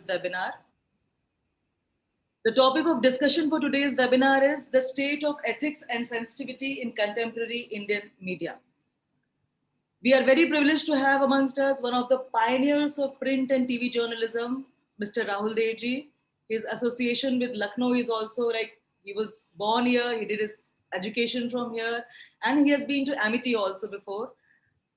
webinar. The topic of discussion for today's webinar is the state of ethics and sensitivity in contemporary Indian media. We are very privileged to have amongst us one of the pioneers of print and TV journalism, Mr. Rahul Dev ji. His association with Lucknow is also like, he was born here, he did his education from here, and he has been to Amity also before.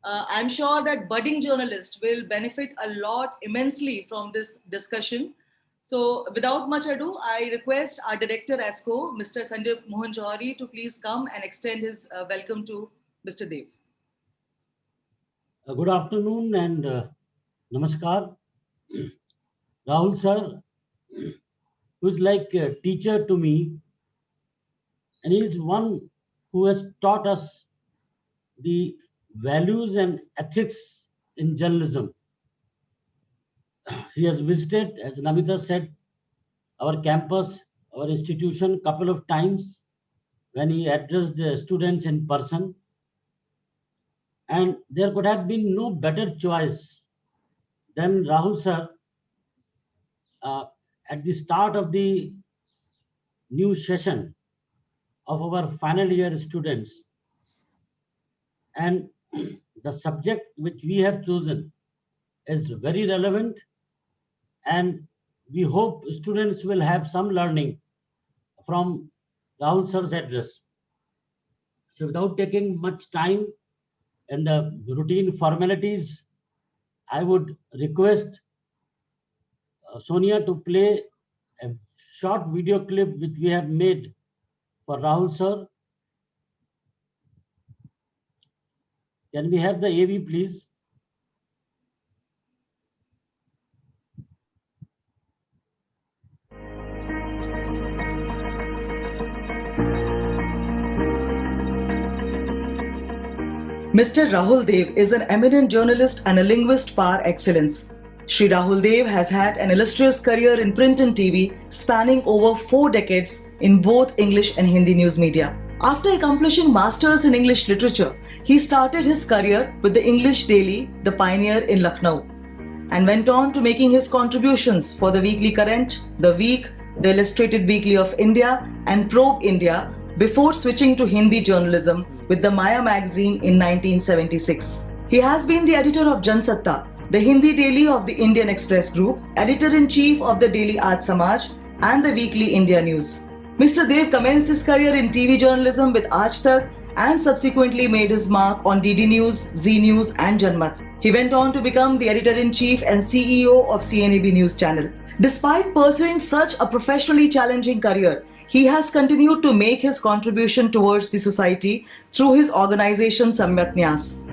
I'm sure that budding journalists will benefit a lot immensely from this discussion. So without much ado, I request our director ASCO, Mr. Sanjay Mohan Johari, to please come and extend his welcome to Mr. Dev. Good afternoon and namaskar. Rahul sir, who is like a teacher to me, and he is one who has taught us the values and ethics in journalism. He has visited, as Namita said, our campus, our institution couple of times when he addressed the students in person. And there could have been no better choice than Rahul sir at the start of the new session of our final year students. And the subject which we have chosen is very relevant, and we hope students will have some learning from Rahul sir's address. So without taking much time and the routine formalities, I would request Sonia to play a short video clip which we have made for Rahul sir. Can we have the AV, please? Mr. Rahul Dev is an eminent journalist and a linguist par excellence. Shri Rahul Dev has had an illustrious career in print and TV, spanning over 4 decades in both English and Hindi news media. After accomplishing Masters in English Literature, he started his career with the English daily The Pioneer in Lucknow, and went on to making his contributions for the Weekly Current, The Week, The Illustrated Weekly of India, and Probe India before switching to Hindi journalism with the Maya magazine in 1976. He has been the editor of Jansatta, the Hindi daily of the Indian Express Group, editor-in-chief of the daily Aaj Samaj, and the weekly India News. Mr. Dev commenced his career in TV journalism with Aaj Tak and subsequently made his mark on DD News, Zee News, and Janmat. He went on to become the editor-in-chief and CEO of CNAB News Channel. Despite pursuing such a professionally challenging career, he has continued to make his contribution towards the society through his organization Samyak Nyas,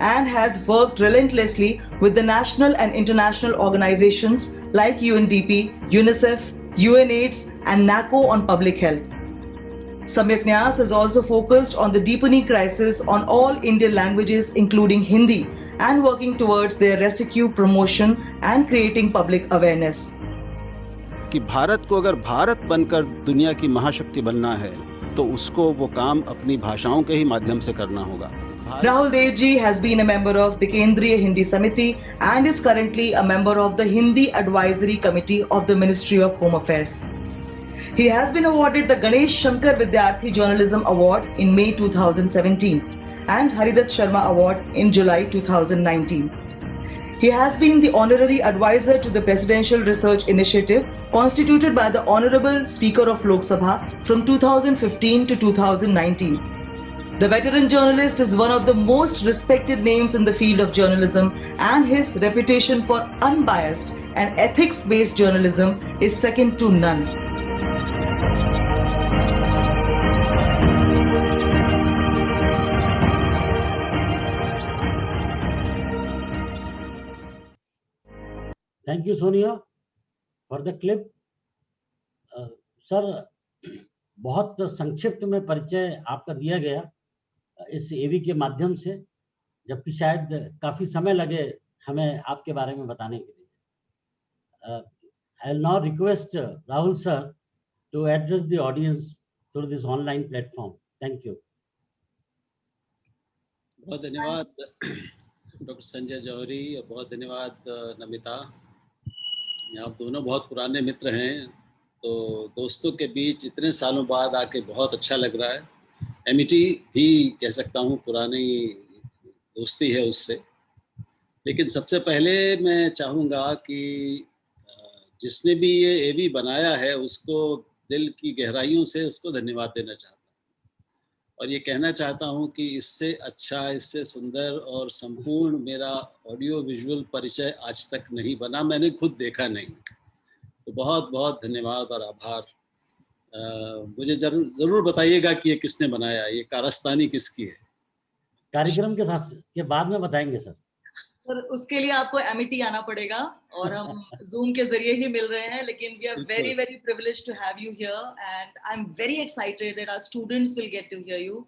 and has worked relentlessly with the national and international organizations like UNDP, UNICEF, UNAIDS, and NACO on public health. Samyak Nyas is also focused on the deepening crisis on all Indian languages including Hindi, and working towards their rescue, promotion, and creating public awareness. कि भारत को अगर भारत बनकर दुनिया की महाशक्ति बनना है तो उसको वो काम अपनी भाषाओं के ही माध्यम से करना होगा. Rahul Dev ji has been a member of the Kendriya Hindi Samiti and is currently a member of the Hindi Advisory Committee of the Ministry of Home Affairs. He has been awarded the Ganesh Shankar Vidyarthi Journalism Award in May 2017 and Haridat Sharma Award in July 2019. He has been the honorary advisor to the Presidential Research Initiative constituted by the Honorable Speaker of Lok Sabha from 2015 to 2019. The veteran journalist is one of the most respected names in the field of journalism, and his reputation for unbiased and ethics-based journalism is second to none. Thank you, Sonia, for the clip. Sir, बहुत संक्षिप्त में परिचय आपका दिया गया इस एवी के माध्यम से, जबकि शायद काफी समय लगे हमें आपके बारे में बताने के लिए. I will now request Rahul sir to address the audience through this online platform. Thank you. बहुत धन्यवाद डॉक्टर संजय जौहरी, बहुत धन्यवाद नमिता. आप दोनों बहुत पुराने मित्र हैं, तो दोस्तों के बीच इतने सालों बाद आके बहुत अच्छा लग रहा है। एमिटी भी कह सकता हूँ, पुरानी दोस्ती है उससे। लेकिन सबसे पहले मैं चाहूँगा कि जिसने भी ये एवी बनाया है उसको दिल की गहराइयों से उसको धन्यवाद देना चाहता हूँ। और ये कहना चाहता हूँ कि इससे अच्छा, इससे सुंदर और संपूर्ण मेरा ऑडियो विजुअल परिचय आज तक नहीं बना, मैंने खुद देखा नहीं। तो बहुत बहुत धन्यवाद और आभार। मुझे ज़रूर बताइएगा कि ये किसने बनाया, ये कारस्तानी किसकी है? कार्यक्रम के साथ के बाद में बताएंगे सर। सर उसके लिए आपको एमिटी आना पड़ेगा और हम जूम के जरिए ही मिल रहे हैं, लेकिन we are very very privileged to have you here and I am very excited that our students will get to hear you.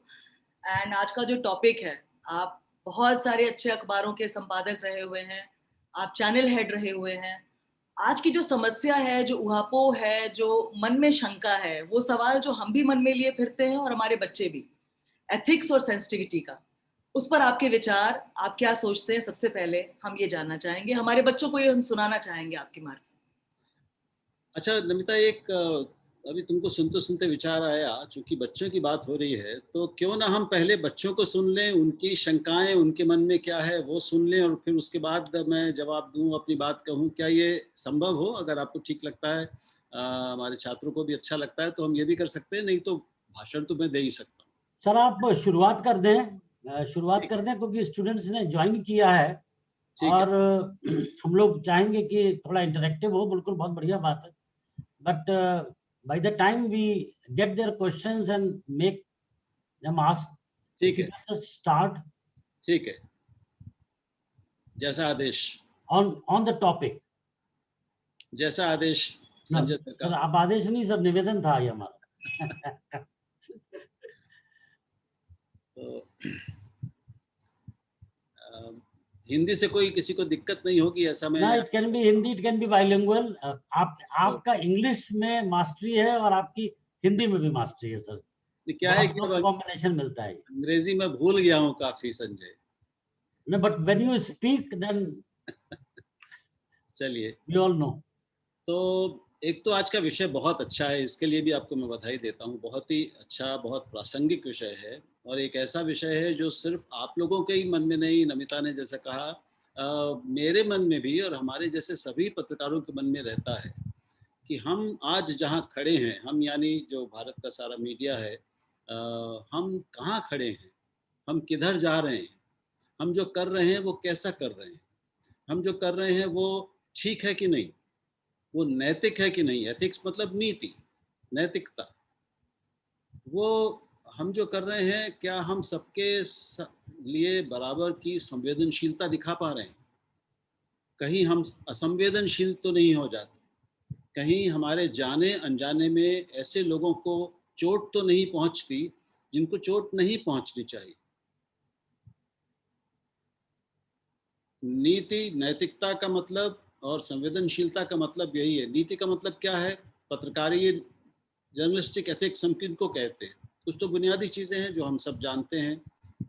And आज का जो टॉपिक है, आप बहुत सारे अच्छे अखबारों के संपादक रहे हुए हैं, आप चैनल हेड रहे हुए हैं। आज की जो समस्या है, जो उहापोह है, जो मन में शंका है, वो सवाल जो हम भी मन में लिए फिरते हैं और हमारे बच्चे भी, एथिक्स और सेंसिटिविटी का, उस पर आपके विचार, आप क्या सोचते हैं, सबसे पहले हम ये जानना चाहेंगे। हमारे बच्चों को ये हम सुनाना चाहेंगे आपकी मार्फत। अच्छा नमिता, एक अभी तुमको सुनते सुनते विचार आया, चूंकि बच्चों की बात हो रही है, तो क्यों ना हम पहले बच्चों को सुन लें, उनकी शंकाएं, उनके मन में क्या है वो सुन लें, और फिर उसके बाद मैं जवाब दूं, अपनी बात कहूं। क्या ये संभव हो? अगर आपको ठीक लगता है, हमारे छात्रों को भी अच्छा लगता है, तो हम ये भी कर सकते हैं। नहीं तो भाषण तो मैं दे ही सकता हूँ। सर आप शुरुआत कर दें क्योंकि स्टूडेंट्स ने ज्वाइन किया है और हम लोग चाहेंगे कि थोड़ा इंटरेक्टिव हो। बिल्कुल, बहुत बढ़िया बात है। But by the time we get there questions and make them ask, ठीक है, जस्ट स्टार्ट। ठीक है, जैसा आदेश। ऑन द टॉपिक, जैसा आदेश संजय सर। आप आदेश नहीं सर, निवेदन था ये हमारा। तो हिंदी से कोई किसी को दिक्कत नहीं होगी, ऐसा मैं। ना, it can be Hindi, it can be bilingual. आपका इंग्लिश में मास्टरी है और आपकी हिंदी में भी मास्टरी है सर। क्या है कि कॉम्बिनेशन मिलता है। अंग्रेजी में भूल गया हूँ काफी Sanjay. No, but when you speak, then चलिए, we all know. तो एक तो आज का विषय बहुत अच्छा है, इसके लिए भी आपको मैं बधाई देता हूँ। बहुत ही अच्छा, बहुत प्रासंगिक विषय है, और एक ऐसा विषय है जो सिर्फ आप लोगों के ही मन में नहीं, नमिता ने जैसा कहा, मेरे मन में भी और हमारे जैसे सभी पत्रकारों के मन में रहता है कि हम आज जहाँ खड़े हैं, हम यानी जो भारत का सारा मीडिया है, हम कहाँ खड़े हैं, हम किधर जा रहे हैं, हम जो कर रहे हैं वो कैसा कर रहे हैं, हम जो कर रहे हैं वो ठीक है कि नहीं, वो नैतिक है कि नहीं। एथिक्स मतलब नीति, नैतिकता। वो हम जो कर रहे हैं, क्या हम सबके लिए बराबर की संवेदनशीलता दिखा पा रहे हैं? कहीं हम असंवेदनशील तो नहीं हो जाते? कहीं हमारे जाने अनजाने में ऐसे लोगों को चोट तो नहीं पहुंचती जिनको चोट नहीं पहुंचनी चाहिए? नीति, नैतिकता का मतलब और संवेदनशीलता का मतलब यही है। नीति का मतलब क्या है? पत्रकारी, जर्नलिस्टिक एथिक्स हम किनको कहते हैं? कुछ तो बुनियादी चीज़ें हैं जो हम सब जानते हैं।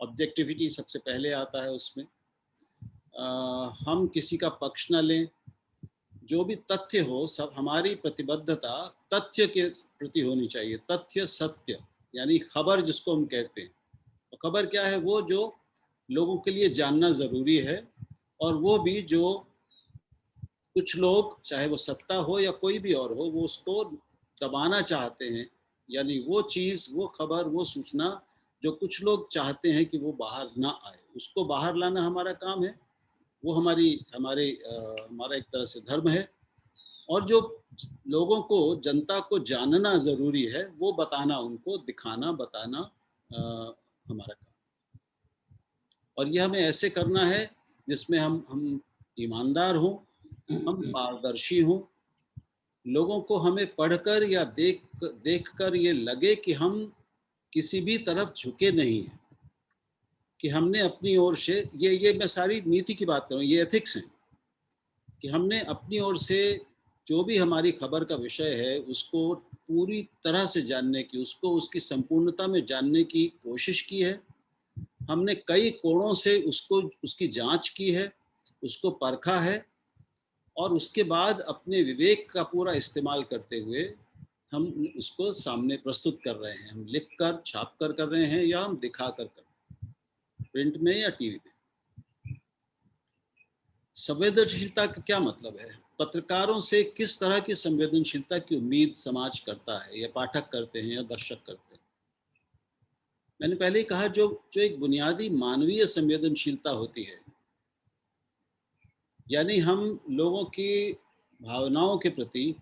ऑब्जेक्टिविटी सबसे पहले आता है उसमें। हम किसी का पक्ष न लें, जो भी तथ्य हो, सब हमारी प्रतिबद्धता तथ्य के प्रति होनी चाहिए। तथ्य, सत्य, यानी खबर जिसको हम कहते हैं। तो खबर क्या है? वो जो लोगों के लिए जानना ज़रूरी है, और वो भी जो कुछ लोग, चाहे वो सत्ता हो या कोई भी और हो, वो उसको दबाना चाहते हैं। यानी वो चीज़, वो खबर, वो सूचना जो कुछ लोग चाहते हैं कि वो बाहर ना आए, उसको बाहर लाना हमारा काम है। वो हमारा एक तरह से धर्म है। और जो लोगों को, जनता को जानना ज़रूरी है, वो बताना, उनको दिखाना, बताना हमारा काम। और यह हमें ऐसे करना है जिसमें हम ईमानदार हों, हम पारदर्शी हों, लोगों को हमें पढ़कर या देखकर ये लगे कि हम किसी भी तरफ झुके नहीं हैं, कि हमने अपनी ओर से, ये मैं सारी नीति की बात कर रहा हूँ, ये एथिक्स हैं, कि हमने अपनी ओर से जो भी हमारी खबर का विषय है उसको पूरी तरह से जानने की, उसको उसकी संपूर्णता में जानने की कोशिश की है। हमने कई कोणों से उसकी जांच की है, उसको परखा है, और उसके बाद अपने विवेक का पूरा इस्तेमाल करते हुए हम उसको सामने प्रस्तुत कर रहे हैं। हम लिख कर, छाप कर रहे हैं, या हम दिखा कर प्रिंट में या टीवी में। संवेदनशीलता का क्या मतलब है? पत्रकारों से किस तरह की संवेदनशीलता की उम्मीद समाज करता है, या पाठक करते हैं, या दर्शक करते हैं? मैंने पहले ही कहा, जो जो एक बुनियादी मानवीय संवेदनशीलता होती है, यानी हम लोगों की भावनाओं के प्रति,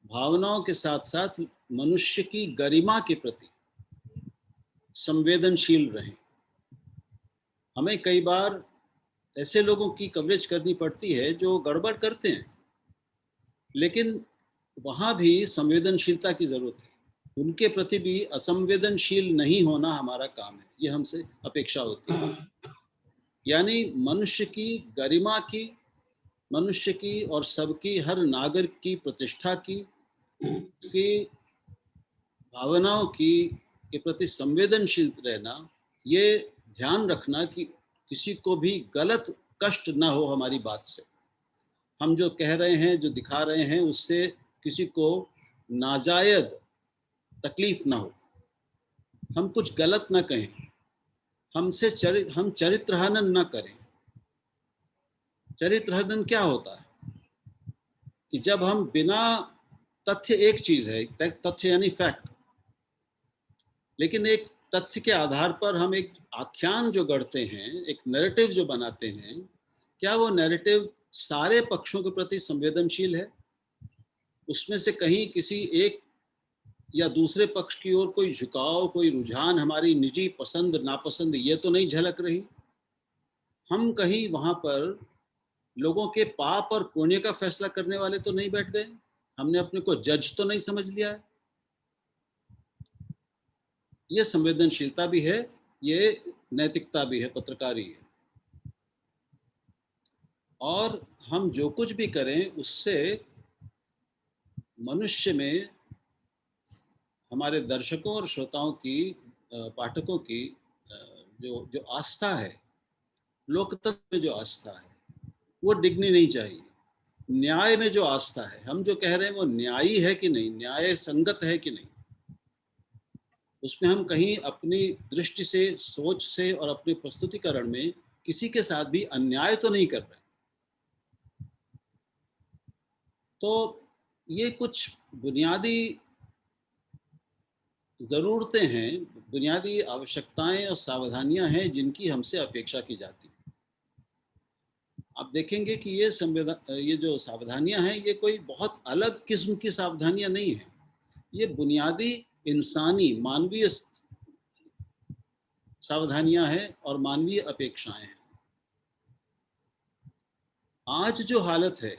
भावनाओं के साथ साथ मनुष्य की गरिमा के प्रति संवेदनशील रहें। हमें कई बार ऐसे लोगों की कवरेज करनी पड़ती है जो गड़बड़ करते हैं, लेकिन वहाँ भी संवेदनशीलता की ज़रूरत है। उनके प्रति भी असंवेदनशील नहीं होना हमारा काम है, ये हमसे अपेक्षा होती है। यानी मनुष्य की गरिमा की, मनुष्य की और सबकी, हर नागरिक की प्रतिष्ठा की भावनाओं की के प्रति संवेदनशील रहना, ये ध्यान रखना कि किसी को भी गलत कष्ट ना हो हमारी बात से। हम जो कह रहे हैं, जो दिखा रहे हैं, उससे किसी को नाजायज तकलीफ ना हो, हम कुछ गलत ना कहें, हम चरित्र हनन ना करें। चरित्र हनन क्या होता है? कि जब हम बिना तथ्य, एक चीज है तथ्य यानी फैक्ट, लेकिन एक तथ्य के आधार पर हम एक आख्यान जो गढ़ते हैं, एक नैरेटिव जो बनाते हैं, क्या वो नैरेटिव सारे पक्षों के प्रति संवेदनशील है? उसमें से कहीं किसी एक या दूसरे पक्ष की ओर कोई झुकाव, कोई रुझान, हमारी निजी पसंद नापसंद, ये तो नहीं झलक रही? हम कहीं वहां पर लोगों के पाप और पुण्य का फैसला करने वाले तो नहीं बैठ गए? हमने अपने को जज तो नहीं समझ लिया है? ये संवेदनशीलता भी है, ये नैतिकता भी है, पत्रकारी है। और हम जो कुछ भी करें उससे मनुष्य में, हमारे दर्शकों और श्रोताओं की, पाठकों की जो जो आस्था है, लोकतंत्र में जो आस्था है, वो डिगनी नहीं चाहिए। न्याय में जो आस्था है, हम जो कह रहे हैं वो न्यायी है कि नहीं, न्याय संगत है कि नहीं, उसमें हम कहीं अपनी दृष्टि से, सोच से और अपने प्रस्तुतिकरण में किसी के साथ भी अन्याय तो नहीं कर रहे। तो ये कुछ बुनियादी ज़रूरतें हैं, बुनियादी आवश्यकताएं और सावधानियां हैं जिनकी हमसे अपेक्षा की जाती है। आप देखेंगे कि ये जो सावधानियां हैं, ये कोई बहुत अलग किस्म की सावधानियां नहीं है। ये बुनियादी इंसानी, मानवीय सावधानियां हैं और मानवीय अपेक्षाएं हैं। आज जो हालत है,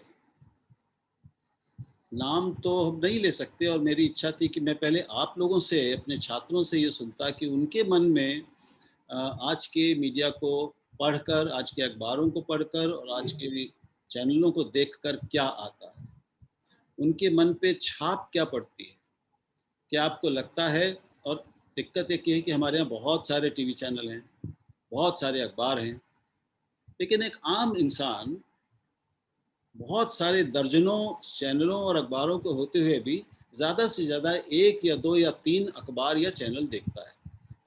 नाम तो हम नहीं ले सकते, और मेरी इच्छा थी कि मैं पहले आप लोगों से, अपने छात्रों से ये सुनता कि उनके मन में आज के मीडिया को पढ़कर, आज के अखबारों को पढ़कर और आज के चैनलों को देखकर क्या आता है, उनके मन पे छाप क्या पड़ती है। क्या आपको लगता है, और दिक्कत एक ये है कि हमारे यहाँ बहुत सारे टीवी चैनल हैं, बहुत सारे अखबार हैं, लेकिन एक आम इंसान बहुत सारे दर्जनों चैनलों और अखबारों को होते हुए भी ज़्यादा से ज़्यादा 1 या 2 या 3 अखबार या चैनल देखता है।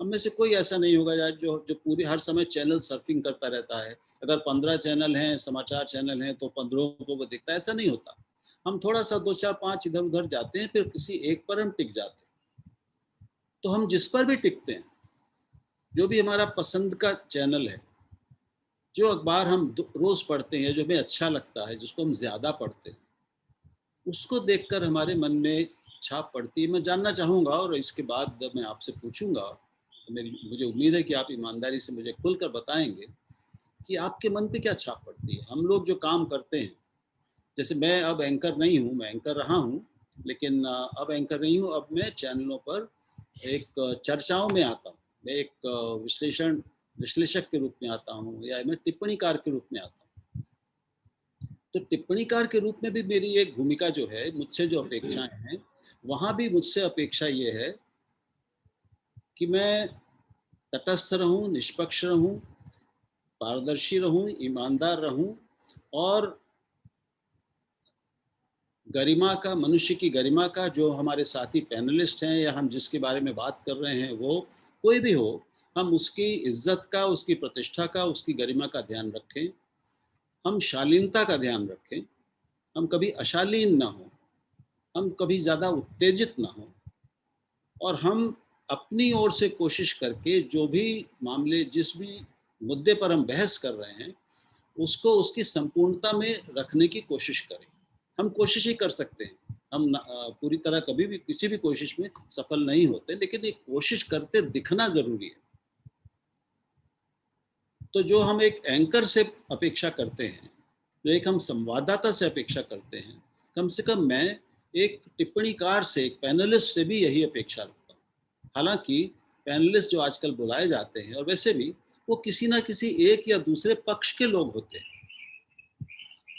हम में से कोई ऐसा नहीं होगा यार जो जो पूरी हर समय चैनल सर्फिंग करता रहता है। अगर 15 चैनल हैं, समाचार चैनल हैं, तो 15 को वो देखता है, ऐसा नहीं होता। हम थोड़ा सा 2 4 5 इधर उधर जाते हैं, फिर किसी एक पर हम टिक जाते हैं। तो हम जिस पर भी टिकते हैं, जो भी हमारा पसंद का चैनल है, जो अखबार हम रोज पढ़ते हैं, जो हमें अच्छा लगता है, जिसको हम ज्यादा पढ़ते हैं, उसको देखकर हमारे मन में छाप पड़ती है। मैं जानना चाहूँगा, और इसके बाद मैं आपसे पूछूंगा, तो मुझे उम्मीद है कि आप ईमानदारी से मुझे खुलकर बताएंगे कि आपके मन पे क्या छाप पड़ती है। हम लोग जो काम करते हैं, जैसे मैं अब एंकर नहीं हूँ, मैं एंकर रहा हूँ, लेकिन अब एंकर नहीं हूँ। अब मैं चैनलों पर एक चर्चाओं में आता हूँ, मैं एक विश्लेषक के रूप में आता हूँ, या मैं टिप्पणीकार के रूप में आता हूँ। तो टिप्पणीकार के रूप में भी मेरी एक भूमिका जो है, मुझसे जो अपेक्षाएं हैं, वहाँ भी मुझसे अपेक्षा ये है कि मैं तटस्थ रहूं, निष्पक्ष रहूं, पारदर्शी रहूं, ईमानदार रहूं, और गरिमा का, मनुष्य की गरिमा का, जो हमारे साथी पैनलिस्ट हैं या हम जिसके बारे में बात कर रहे हैं, वो कोई भी हो, हम उसकी इज्जत का, उसकी प्रतिष्ठा का, उसकी गरिमा का ध्यान रखें। हम शालीनता का ध्यान रखें, हम कभी अशालीन ना हो, हम कभी ज़्यादा उत्तेजित ना हो, और हम अपनी ओर से कोशिश करके जो भी मामले, जिस भी मुद्दे पर हम बहस कर रहे हैं, उसको उसकी संपूर्णता में रखने की कोशिश करें। हम कोशिश ही कर सकते हैं, हम पूरी तरह कभी भी किसी भी कोशिश में सफल नहीं होते, लेकिन एक कोशिश करते दिखना जरूरी है। तो जो हम एक एंकर से अपेक्षा करते हैं, जो एक हम संवाददाता से अपेक्षा करते हैं, कम से कम मैं एक टिप्पणीकार से, एक पैनलिस्ट से भी यही अपेक्षा रखता हूँ। हालांकि पैनलिस्ट जो आजकल बुलाए जाते हैं, और वैसे भी वो किसी ना किसी एक या दूसरे पक्ष के लोग होते हैं,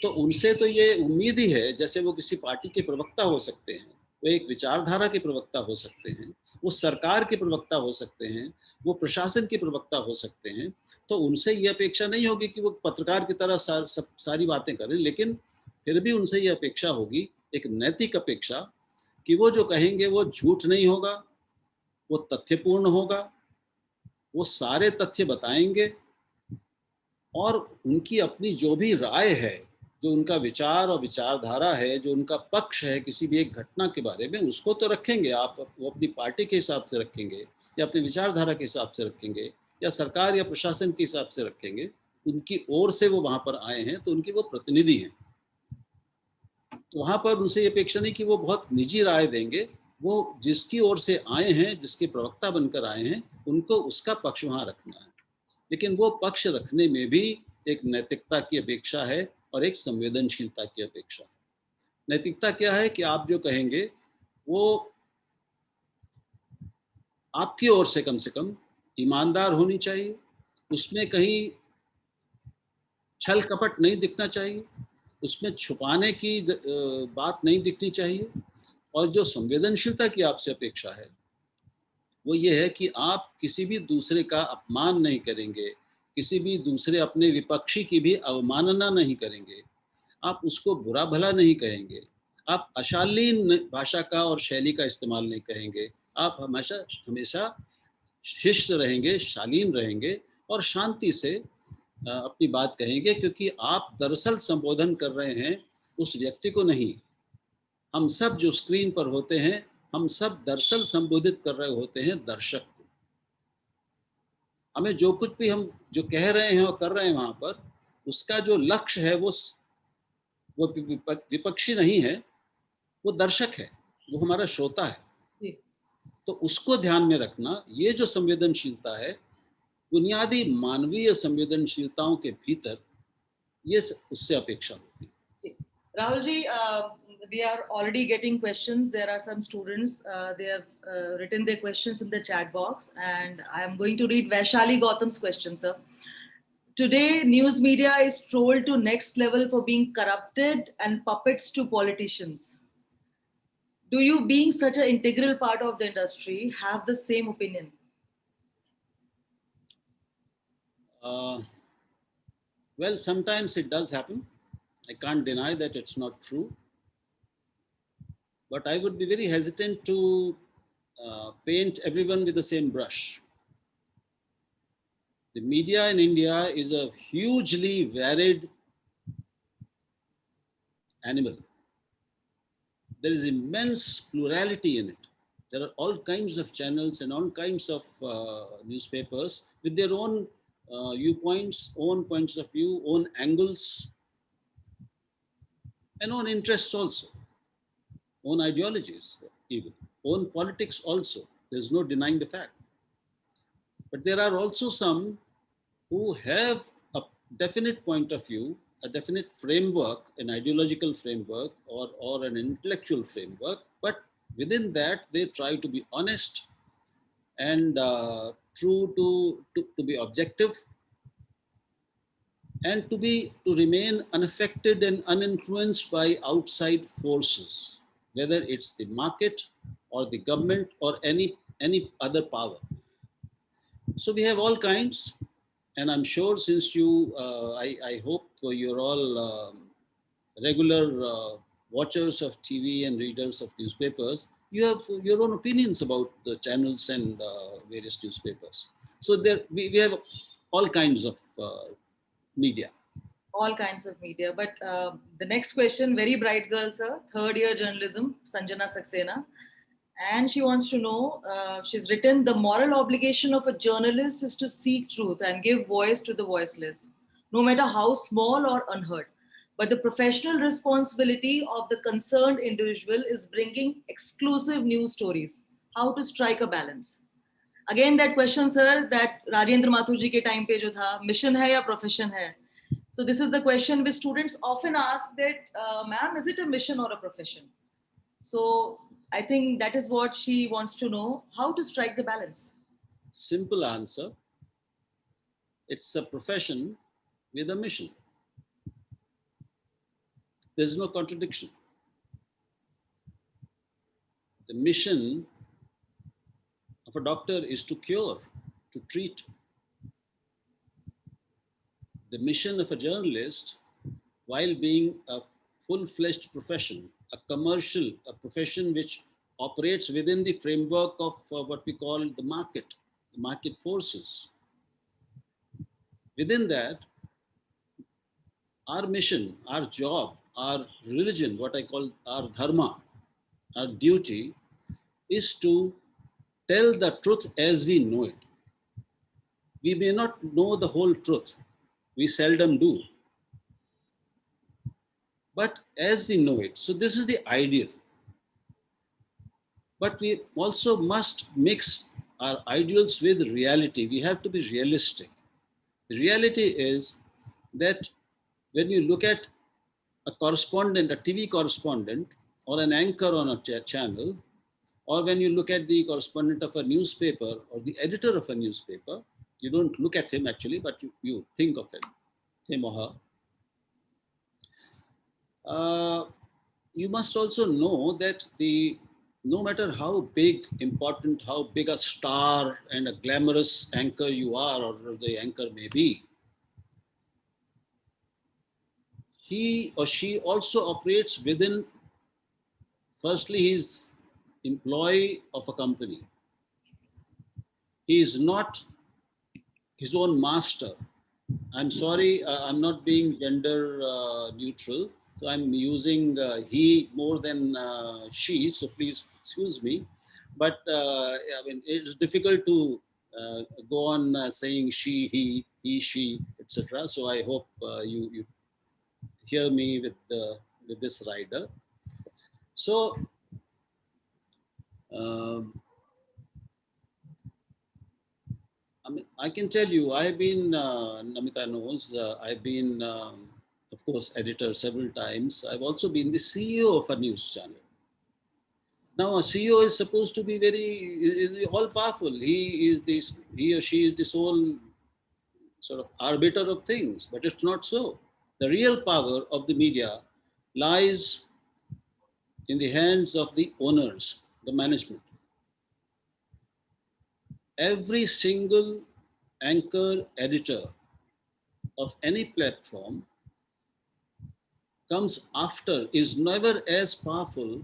तो उनसे तो ये उम्मीद ही है, जैसे वो किसी पार्टी के प्रवक्ता हो सकते हैं, वो एक विचारधारा के प्रवक्ता हो सकते हैं, वो सरकार के प्रवक्ता हो सकते हैं, वो प्रशासन के प्रवक्ता हो सकते हैं, तो उनसे ये अपेक्षा नहीं होगी कि वो पत्रकार की तरह सारी बातें करें, लेकिन फिर भी उनसे ये अपेक्षा होगी, एक नैतिक अपेक्षा, कि वो जो कहेंगे वो झूठ नहीं होगा, वो तथ्यपूर्ण होगा, वो सारे तथ्य बताएंगे, और उनकी अपनी जो भी राय है, जो उनका विचार और विचारधारा है, जो उनका पक्ष है किसी भी एक घटना के बारे में, उसको तो रखेंगे आप, वो अपनी पार्टी के हिसाब से रखेंगे, या अपनी विचारधारा के हिसाब से रखेंगे, या सरकार या प्रशासन के हिसाब से रखेंगे। उनकी ओर से वो वहां पर आए हैं, तो उनकी वो प्रतिनिधि हैं। तो वहां पर उनसे ये अपेक्षा नहीं कि वो बहुत निजी राय देंगे, वो जिसकी ओर से आए हैं, जिसके प्रवक्ता बनकर आए हैं, उनको उसका पक्ष वहां रखना है। लेकिन वो पक्ष रखने में भी एक नैतिकता की अपेक्षा है और एक संवेदनशीलता की अपेक्षा है। नैतिकता क्या है कि आप जो कहेंगे वो आपकी ओर से कम ईमानदार होनी चाहिए, उसमें कहीं छल कपट नहीं दिखना चाहिए, उसमें छुपाने की बात नहीं दिखनी चाहिए। और जो संवेदनशीलता की आपसे अपेक्षा है, वो ये है कि आप किसी भी दूसरे का अपमान नहीं करेंगे, किसी भी दूसरे अपने विपक्षी की भी अवमानना नहीं करेंगे, आप उसको बुरा भला नहीं कहेंगे, आप अशालीन भाषा का और शैली का इस्तेमाल नहीं करेंगे, आप हमेशा हमेशा शिष्ट रहेंगे, शालीन रहेंगे, और शांति से अपनी बात कहेंगे, क्योंकि आप दरअसल संबोधन कर रहे हैं उस व्यक्ति को नहीं। हम सब जो स्क्रीन पर होते हैं, हम सब दरअसल संबोधित कर रहे होते हैं दर्शक को। हमें जो कुछ भी हम जो कह रहे हैं और कर रहे हैं वहां पर, उसका जो लक्ष्य है वो विपक्षी नहीं है, वो दर्शक है, वो हमारा श्रोता है। तो उसको ध्यान में रखना, ये जो संवेदनशीलता है, बुनियादी मानवीय संवेदनशीलताओं के भीतर ये उससे अपेक्षा होती है। Rahul ji, we are already getting questions. There are some students, they have written their questions in the chat box, and I am going to read Vaishali Gautam's question, sir. Today, news media is trolled to next level for being corrupted and puppets to politicians. Do you, being such an integral part of the industry, have the same opinion? Well, sometimes it does happen. I can't deny that it's not true. But I would be very hesitant to paint everyone with the same brush. The media in India is a hugely varied animal. There is immense plurality in it. There are all kinds of channels and all kinds of newspapers with their own viewpoints, own points of view, own angles, and own interests also, own ideologies even, own politics also. There's no denying the fact. But there are also some who have a definite point of view, a definite framework, an ideological framework or an intellectual framework, but within that they try to be honest and true to be objective, and to remain unaffected and uninfluenced by outside forces, whether it's the market or the government or any other power. So we have all kinds, and I'm sure since you, I hope you're all regular watchers of TV and readers of newspapers, you have your own opinions about the channels and various newspapers. So there we have all kinds of media. All kinds of media. But the next question, very bright girl, sir, third year journalism, Sanjana Saxena. And she wants to know, she's written, the moral obligation of a journalist is to seek truth and give voice to the voiceless, no matter how small or unheard. But the professional responsibility of the concerned individual is bringing exclusive news stories. How to strike a balance? Again, that question, sir, that Rajendra Mathur ji ke time pe jo tha, mission hai ya profession hai? So this is the question which students often ask that, ma'am, is it a mission or a profession? So I think that is what she wants to know, how to strike the balance. Simple answer. It's a profession with a mission. There's no contradiction. The mission of a doctor is to cure, to treat. The mission of a journalist, while being a full-fledged profession, a commercial, a profession which operates within the framework of what we call the market forces. Within that, our mission, our job, our religion, what I call our dharma, our duty, is to tell the truth as we know it. We may not know the whole truth. We seldom do. But as we know it, so this is the ideal. But we also must mix our ideals with reality. We have to be realistic. The reality is that when you look at a correspondent, a TV correspondent, or an anchor on a channel, or when you look at the correspondent of a newspaper or the editor of a newspaper, you don't look at him actually, but you think of him or her. You must also know that no matter how big, important, how big a star and a glamorous anchor you are, or the anchor may be, he or she also operates within, firstly, he's employee of a company. He is not his own master. I'm sorry, I'm not being gender neutral. So I'm using he more than she, so please excuse me. But I mean, it's difficult to go on saying she, he, she, etc. So I hope you hear me with this rider. So I mean, I can tell you, I've been, Namita knows, I've been, of course, editor several times. I've also been the CEO of a news channel. Now, a CEO is supposed to be is all powerful. He or she is the sole sort of arbiter of things, but it's not so. The real power of the media lies in the hands of the owners, the management. Every single anchor editor of any platform comes after, is never as powerful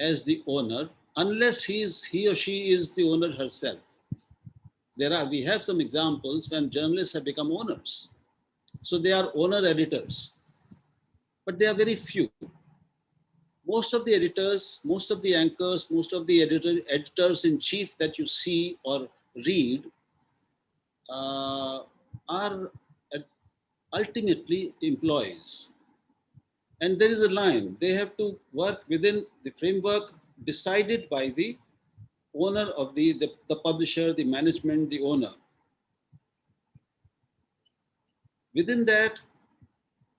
as the owner, unless he or she is the owner herself. We have some examples when journalists have become owners. So they are owner editors, but they are very few. Most of the editors, most of the anchors, most of the editors in chief that you see or read are ultimately employees. And there is a line. They have to work within the framework decided by the owner of the publisher, the management, the owner. Within that,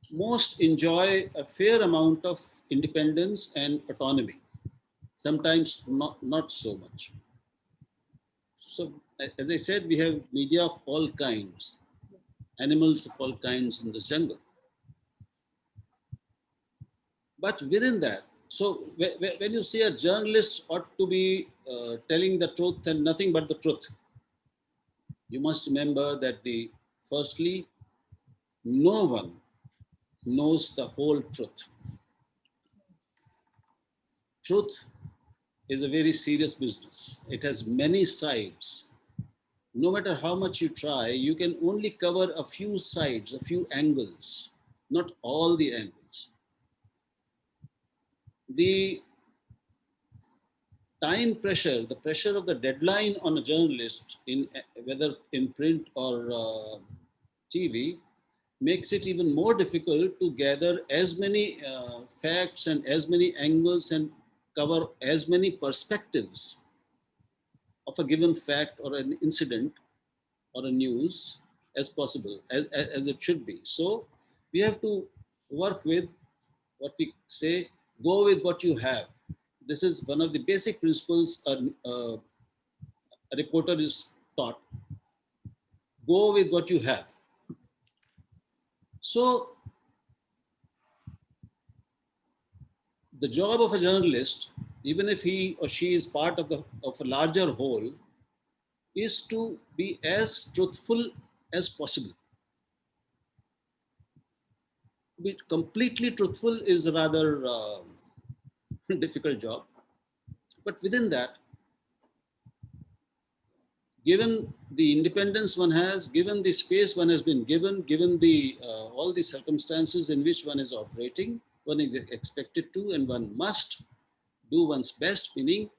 most enjoy a fair amount of independence and autonomy. Sometimes not so much. So as I said, we have media of all kinds, animals of all kinds in this jungle. But within that, so when you say a journalist ought to be telling the truth and nothing but the truth, you must remember that firstly, no one knows the whole truth. truth is a very serious business. It has many sides. No matter how much you try, you can only cover a few sides, a few angles, not all the angles. The time pressure, the pressure of the deadline on a journalist, in whether in print or TV, makes it even more difficult to gather as many facts and as many angles and cover as many perspectives of a given fact or an incident or a news as possible, as it should be. So we have to work with what we say, go with what you have. This is one of the basic principles a reporter is taught. Go with what you have. So the job of a journalist, even if he or she is part of a larger whole, is to be as truthful as possible. To be completely truthful is a rather difficult job. But within that, given the independence one has, given the space one has been given the all the circumstances in which one is operating, one is expected to, and one must do one's best, meaning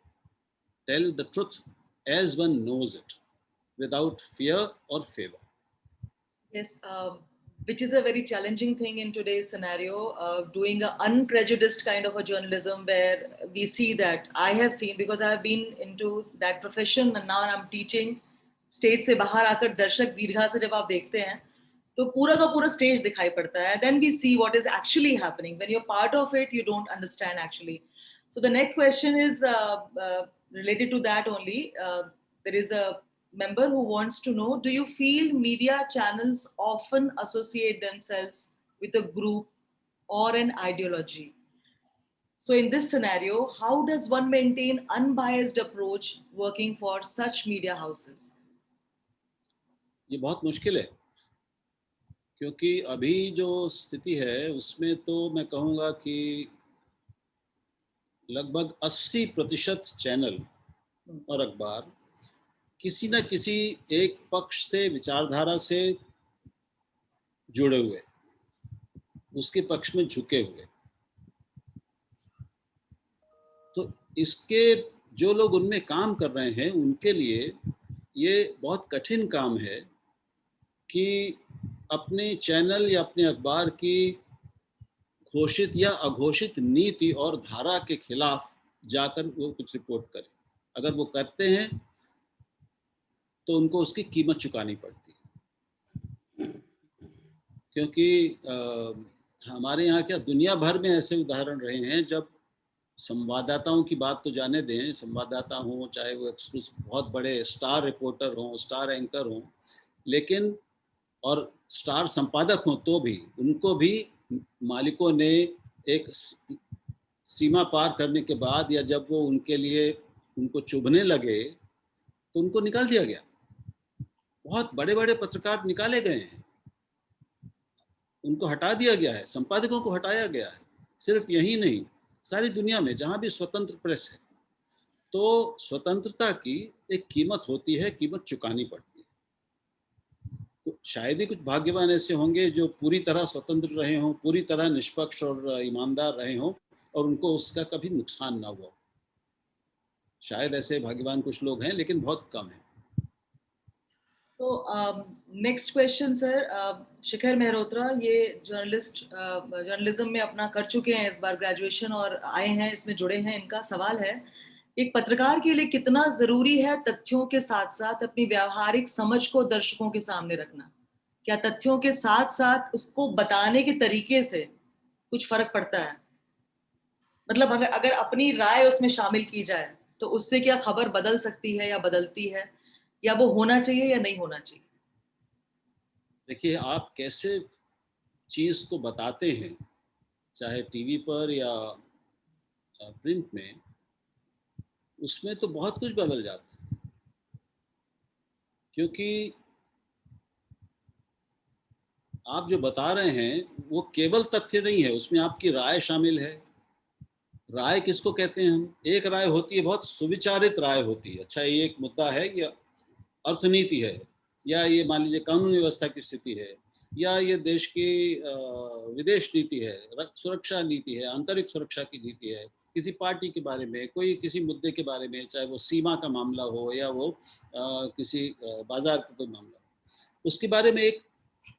tell the truth as one knows it, without fear or favor. Yes, which is a very challenging thing in today's scenario, doing an unprejudiced kind of a journalism where we see that I have seen, because I have been into that profession and now I'm teaching, stage से बाहर आकर दर्शक दीर्घा से जब आप देखते हैं तो पूरा का पूरा स्टेज दिखाई पड़ता है. Then we see what is actually happening. When you're part of it, you don't understand actually. So the next question is related to that only. There is a member who wants to know, do you feel media channels often associate themselves with a group or an ideology? So in this scenario, how does one maintain unbiased approach working for such media houses? ये बहुत मुश्किल है, क्योंकि अभी जो स्थिति है उसमें तो मैं कहूँगा कि लगभग 80% चैनल और अखबार किसी न किसी एक पक्ष से, विचारधारा से जुड़े हुए, उसके पक्ष में झुके हुए. तो इसके जो लोग उनमें काम कर रहे हैं उनके लिए ये बहुत कठिन काम है कि अपने चैनल या अपने अखबार की घोषित या अघोषित नीति और धारा के खिलाफ जाकर वो कुछ रिपोर्ट करें. अगर वो करते हैं तो उनको उसकी कीमत चुकानी पड़ती है, क्योंकि हमारे यहाँ क्या दुनिया भर में ऐसे उदाहरण रहे हैं जब संवाददाताओं की बात तो जाने दें, संवाददाता हों चाहे वो बहुत बड़े स्टार रिपोर्टर हों, स्टार एंकर हों, लेकिन और स्टार संपादक हों तो भी उनको भी मालिकों ने एक सीमा पार करने के बाद या जब वो उनके लिए उनको चुभने लगे तो उनको निकाल दिया गया. बहुत बड़े बड़े पत्रकार निकाले गए हैं, उनको हटा दिया गया है, संपादकों को हटाया गया है. सिर्फ यही नहीं, सारी दुनिया में जहाँ भी स्वतंत्र प्रेस है तो स्वतंत्रता की एक कीमत होती है, कीमत चुकानी पड़ती है. तो शायद ही कुछ भाग्यवान ऐसे होंगे जो पूरी तरह स्वतंत्र रहे हों, पूरी तरह निष्पक्ष और ईमानदार रहे हों और उनको उसका कभी नुकसान ना हुआ. शायद ऐसे भाग्यवान कुछ लोग हैं, लेकिन बहुत कम है. So next question sir, शिखर मेहरोत्रा ये जर्नलिज्म में अपना कर चुके हैं, इस बार ग्रेजुएशन और आए हैं, इसमें जुड़े हैं. इनका सवाल है, एक पत्रकार के लिए कितना जरूरी है तथ्यों के साथ साथ अपनी व्यावहारिक समझ को दर्शकों के सामने रखना? क्या तथ्यों के साथ साथ उसको बताने के तरीके से कुछ फर्क पड़ता है? मतलब अगर अपनी राय उसमें शामिल की जाए तो उससे क्या खबर बदल सकती है या बदलती है, या वो होना चाहिए या नहीं होना चाहिए? देखिए, आप कैसे चीज को बताते हैं, चाहे टीवी पर या प्रिंट में, उसमें तो बहुत कुछ बदल जाता है. क्योंकि आप जो बता रहे हैं वो केवल तथ्य नहीं है, उसमें आपकी राय शामिल है, राय किसको कहते हैं हम? एक राय होती है, बहुत सुविचारित राय होती है, अच्छा ये एक मुद्दा है, ये अर्थनीति है, या ये मान लीजिए कानून व्यवस्था की स्थिति है, या ये देश की विदेश नीति है, सुरक्षा नीति है, आंतरिक सुरक्षा की नीति है, किसी पार्टी के बारे में, कोई किसी मुद्दे के बारे में, चाहे वो सीमा का मामला हो या वो किसी बाजार का कोई मामला हो, उसके बारे में एक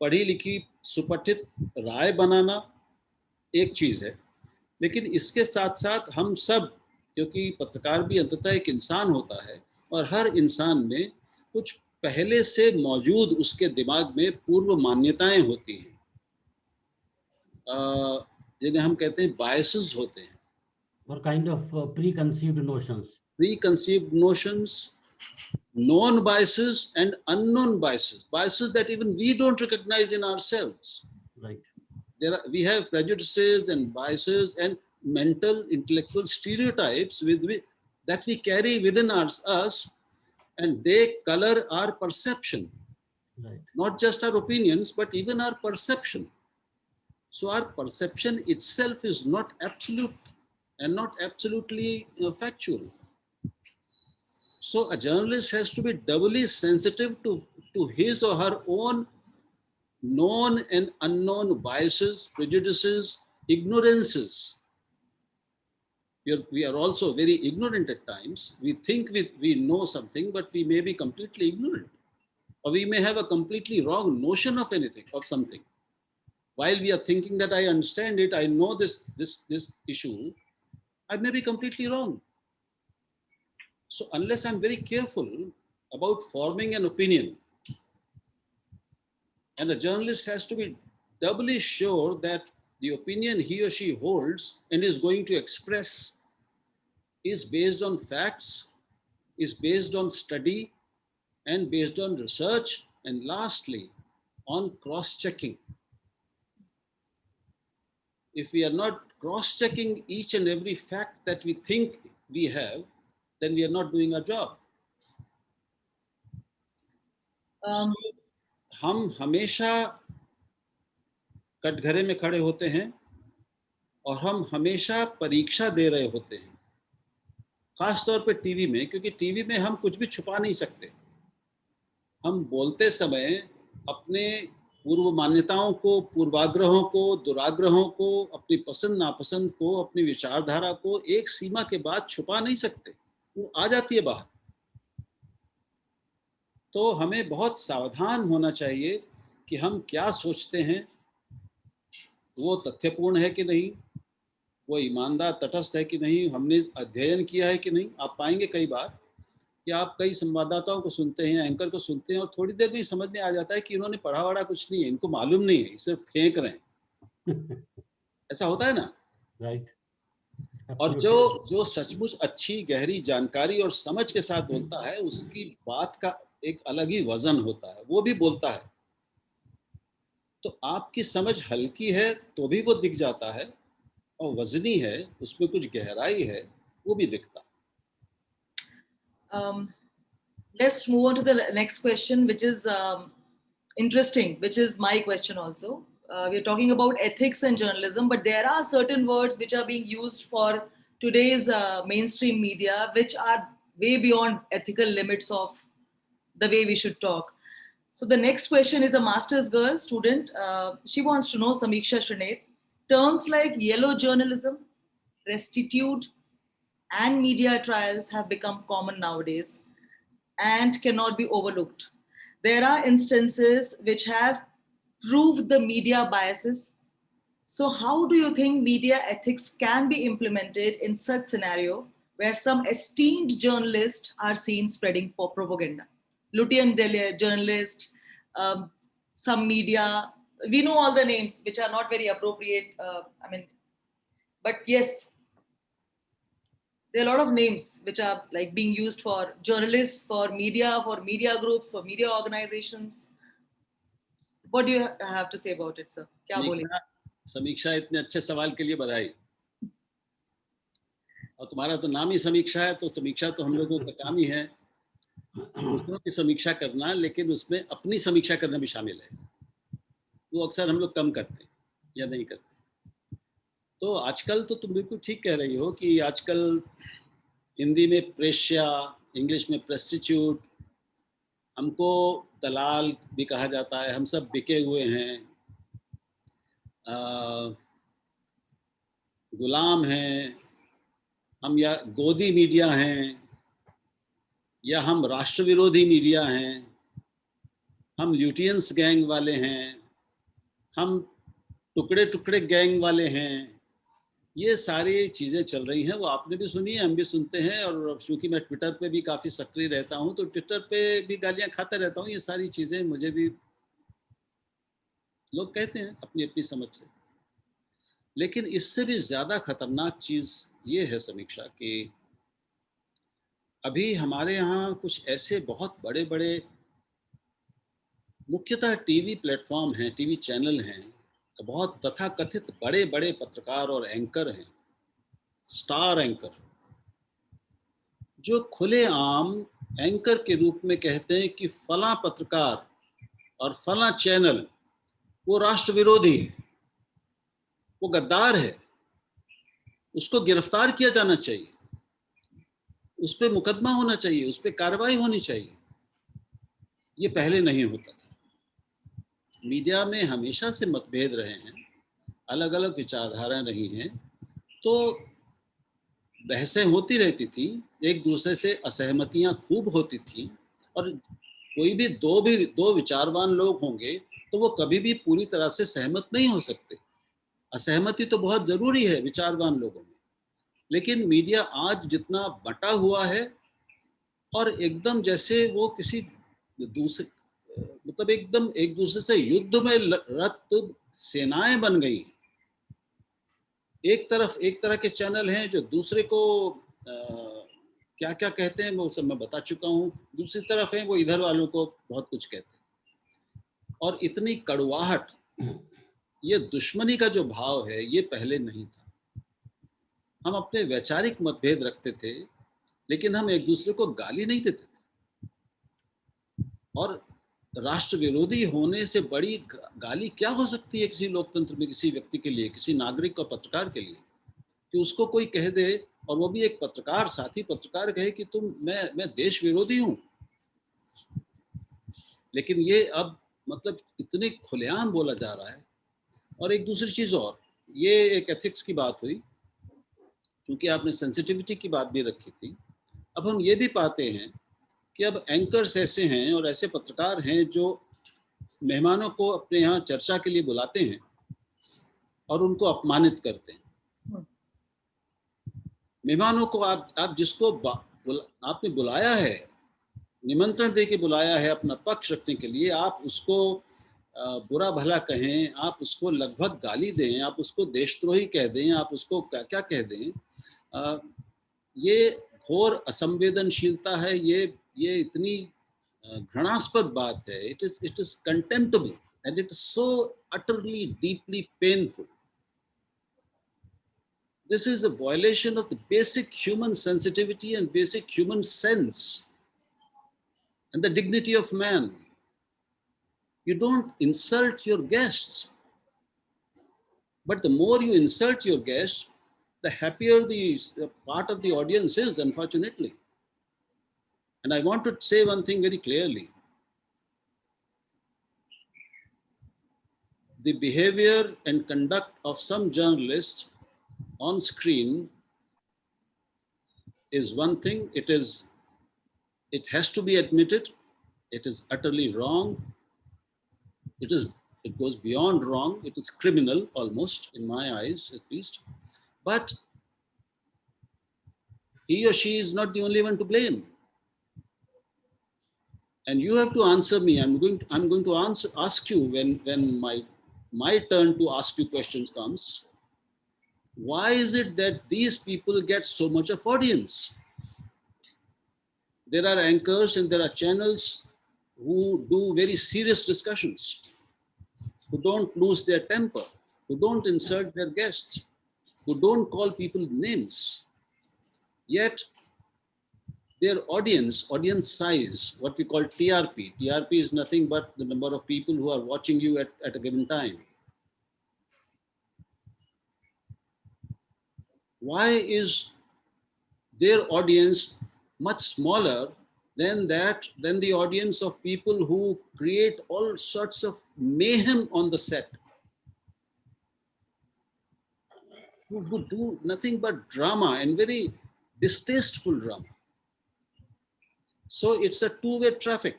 पढ़ी लिखी सुपठित राय बनाना एक चीज है। लेकिन इसके साथ साथ हम सब, क्योंकि पत्रकार भी अंततः एक इंसान होता है, और हर इंसान में कुछ पहले से मौजूद उसके दिमाग में पूर्व मान्यताएं होती हैं, जिन्हें हम कहते हैं बायसेस होते हैं, or kind of preconceived notions. Pre-conceived notions, known biases and unknown biases that even we don't recognize in ourselves. Right. We have prejudices and biases and mental intellectual stereotypes that we carry within us, and they color our perception. Right. Not just our opinions, but even our perception. So our perception itself is not absolute and not absolutely factual. So a journalist has to be doubly sensitive to his or her own known and unknown biases, prejudices, ignorances. We are also very ignorant at times. We think we know something, but we may be completely ignorant. Or we may have a completely wrong notion of anything, of something. While we are thinking that I understand it, I know this issue, I may be completely wrong. So unless I'm very careful about forming an opinion, and a journalist has to be doubly sure that the opinion he or she holds and is going to express is based on facts, is based on study, and based on research, and lastly, on cross-checking. If we are not cross-checking each and every fact that we think we have, then we are not doing our job. So, हम हमेशा कटघरे में खड़े होते हैं और हम हमेशा परीक्षा दे रहे होते हैं, खास तौर पे टीवी में, क्योंकि टीवी में हम कुछ भी छुपा नहीं सकते। हम बोलते समय अपने पूर्व मान्यताओं को, पूर्वाग्रहों को, दुराग्रहों को, अपनी पसंद नापसंद को, अपनी विचारधारा को एक सीमा के बाद छुपा नहीं सकते, वो आ जाती है बाहर। तो हमें बहुत सावधान होना चाहिए कि हम क्या सोचते हैं, वो तथ्यपूर्ण है कि नहीं, वो ईमानदार तटस्थ है कि नहीं, हमने अध्ययन किया है कि नहीं। आप पाएंगे कई बार कि आप कई संवाददाताओं को सुनते हैं, एंकर को सुनते हैं, और थोड़ी देर में समझ में आ जाता है कि इन्होंने पढ़ा वढ़ा कुछ नहीं है, इनको मालूम नहीं है, सिर्फ फेंक रहे हैं। ऐसा होता है ना? Right. और जो सचमुच अच्छी गहरी जानकारी और समझ के साथ बोलता है, उसकी बात का एक अलग ही वजन होता है, वो भी बोलता है। तो आपकी समझ हल्की है तो भी वो दिख जाता है, और वजनी है, उसमें कुछ गहराई है, वो भी दिखता। Let's move on to the next question, which is interesting, which is my question also. We're talking about ethics and journalism, but there are certain words which are being used for today's mainstream media, which are way beyond ethical limits of the way we should talk. So the next question is a master's girl student. She wants to know, Samiksha Shrineth, terms like yellow journalism, restitute, and media trials have become common nowadays and cannot be overlooked. There are instances which have proved the media biases. So how do you think media ethics can be implemented in such scenario where some esteemed journalists are seen spreading propaganda? Lutyens journalist, some media, we know all the names which are not very appropriate. But yes, there are a lot of names which are like being used for journalists, for media groups, for media organizations. What do you have to say about it, sir? क्या बोलेंगे? समीक्षा, इतने अच्छे सवाल के लिए बधाई। और तुम्हारा तो नाम ही समीक्षा है, तो समीक्षा तो हम लोगों का काम ही है, दूसरों की समीक्षा करना, लेकिन उसमें अपनी समीक्षा करना भी शामिल है। वो अक्सर हम लोग कम करते हैं या नहीं करते। तो आजकल तो तुम बिल्कुल ठीक कह रही हो कि आजकल हिंदी में प्रेष्या, इंग्लिश में प्रेस्टिट्यूट, हमको दलाल भी कहा जाता है, हम सब बिके हुए हैं, गुलाम हैं हम, या गोदी मीडिया हैं, या हम राष्ट्र विरोधी मीडिया हैं, हम ल्यूटियंस गैंग वाले हैं, हम टुकड़े टुकड़े गैंग वाले हैं। ये सारी चीज़ें चल रही हैं, वो आपने भी सुनी है, हम भी सुनते हैं। और चूंकि मैं ट्विटर पे भी काफ़ी सक्रिय रहता हूँ, तो ट्विटर पे भी गालियाँ खाता रहता हूँ। ये सारी चीज़ें मुझे भी लोग कहते हैं अपनी अपनी समझ से। लेकिन इससे भी ज़्यादा खतरनाक चीज़ ये है समीक्षा कि अभी हमारे यहाँ कुछ ऐसे बहुत बड़े बड़े मुख्यतः टीवी प्लेटफॉर्म हैं, टीवी चैनल हैं, बहुत तथाकथित बड़े बड़े पत्रकार और एंकर हैं, स्टार एंकर, जो खुलेआम एंकर के रूप में कहते हैं कि फला पत्रकार और फला चैनल वो राष्ट्र विरोधी है, वो गद्दार है, उसको गिरफ्तार किया जाना चाहिए, उस पर मुकदमा होना चाहिए, उस पर कार्रवाई होनी चाहिए। ये पहले नहीं होता था। मीडिया में हमेशा से मतभेद रहे हैं, अलग अलग विचारधाराएं रही हैं, तो बहसें होती रहती थी, एक दूसरे से असहमतियां खूब होती थी। और कोई भी दो विचारवान लोग होंगे तो वो कभी भी पूरी तरह से सहमत नहीं हो सकते। असहमति तो बहुत जरूरी है विचारवान लोगों में। लेकिन मीडिया आज जितना बटा हुआ है, और एकदम जैसे वो किसी दूसरे, मतलब एकदम एक दूसरे से युद्ध में रत सेनाएं बन गई। एक तरह के चैनल हैं जो दूसरे को क्या क्या कहते हैं वो सब मैं बता चुका हूँ, दूसरी तरफ है वो इधर वालों को बहुत कुछ कहते हैं। और इतनी कड़वाहट, ये दुश्मनी का जो भाव है, ये पहले नहीं था। हम अपने वैचारिक मतभेद रखते थे, लेकिन हम एक दूसरे को गाली नहीं देते थे। और राष्ट्र विरोधी होने से बड़ी गाली क्या हो सकती है किसी लोकतंत्र में, किसी व्यक्ति के लिए, किसी नागरिक और पत्रकार के लिए, कि उसको कोई कह दे, और वो भी एक पत्रकार, साथी पत्रकार कहे कि मैं देश विरोधी हूं। लेकिन ये अब मतलब इतने खुलेआम बोला जा रहा है। और एक दूसरी चीज और, ये एक एथिक्स की बात हुई, क्योंकि आपने सेंसिटिविटी की बात भी रखी थी। अब हम ये भी पाते हैं कि अब एंकर्स ऐसे हैं और ऐसे पत्रकार हैं जो मेहमानों को अपने यहाँ चर्चा के लिए बुलाते हैं और उनको अपमानित करते हैं। मेहमानों को आप जिसको आपने बुलाया है, निमंत्रण दे के बुलाया है अपना पक्ष रखने के लिए, आप उसको बुरा भला कहें, आप उसको लगभग गाली दें, आप उसको देशद्रोही कह दें, आप उसको क्या क्या कह दें, ये घोर असंवेदनशीलता है। ये इतनी घृणास्पद बात है। It is contemptible and it is so utterly deeply painful. This is a violation of the basic human sensitivity and basic human sense and the dignity of man. You don't insult your guests, but the more you insult your guests, the happier the part of the audience is, unfortunately. And I want to say one thing very clearly. The behavior and conduct of some journalists on screen is one thing. It has to be admitted. It is utterly wrong. It goes beyond wrong. It is criminal almost, in my eyes at least. But he or she is not the only one to blame. And you have to answer me. I'm going to ask you when my turn to ask you questions comes. Why is it that these people get so much of audience? There are anchors and there are channels who do very serious discussions, who don't lose their temper, who don't insult their guests, who don't call people names. Yet their audience size, what we call TRP. TRP is nothing but the number of people who are watching you at a given time. why is their audience much smaller than the audience of people who create all sorts of mayhem on the set, who do nothing but drama and very distasteful drama. So it's a two-way traffic.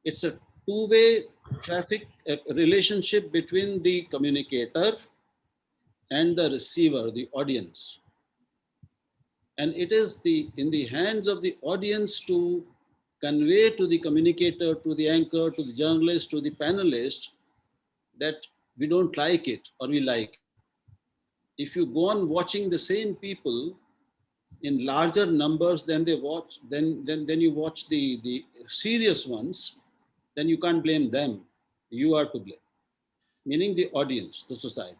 It's a two-way traffic relationship between the communicator and the receiver, the audience. And it is in the hands of the audience to convey to the communicator, to the anchor, to the journalist, to the panelist, that we don't like it or we like it. If you go on watching the same people in larger numbers than they watch, then you watch the serious ones, then you can't blame them. You are to blame, meaning the audience, the society.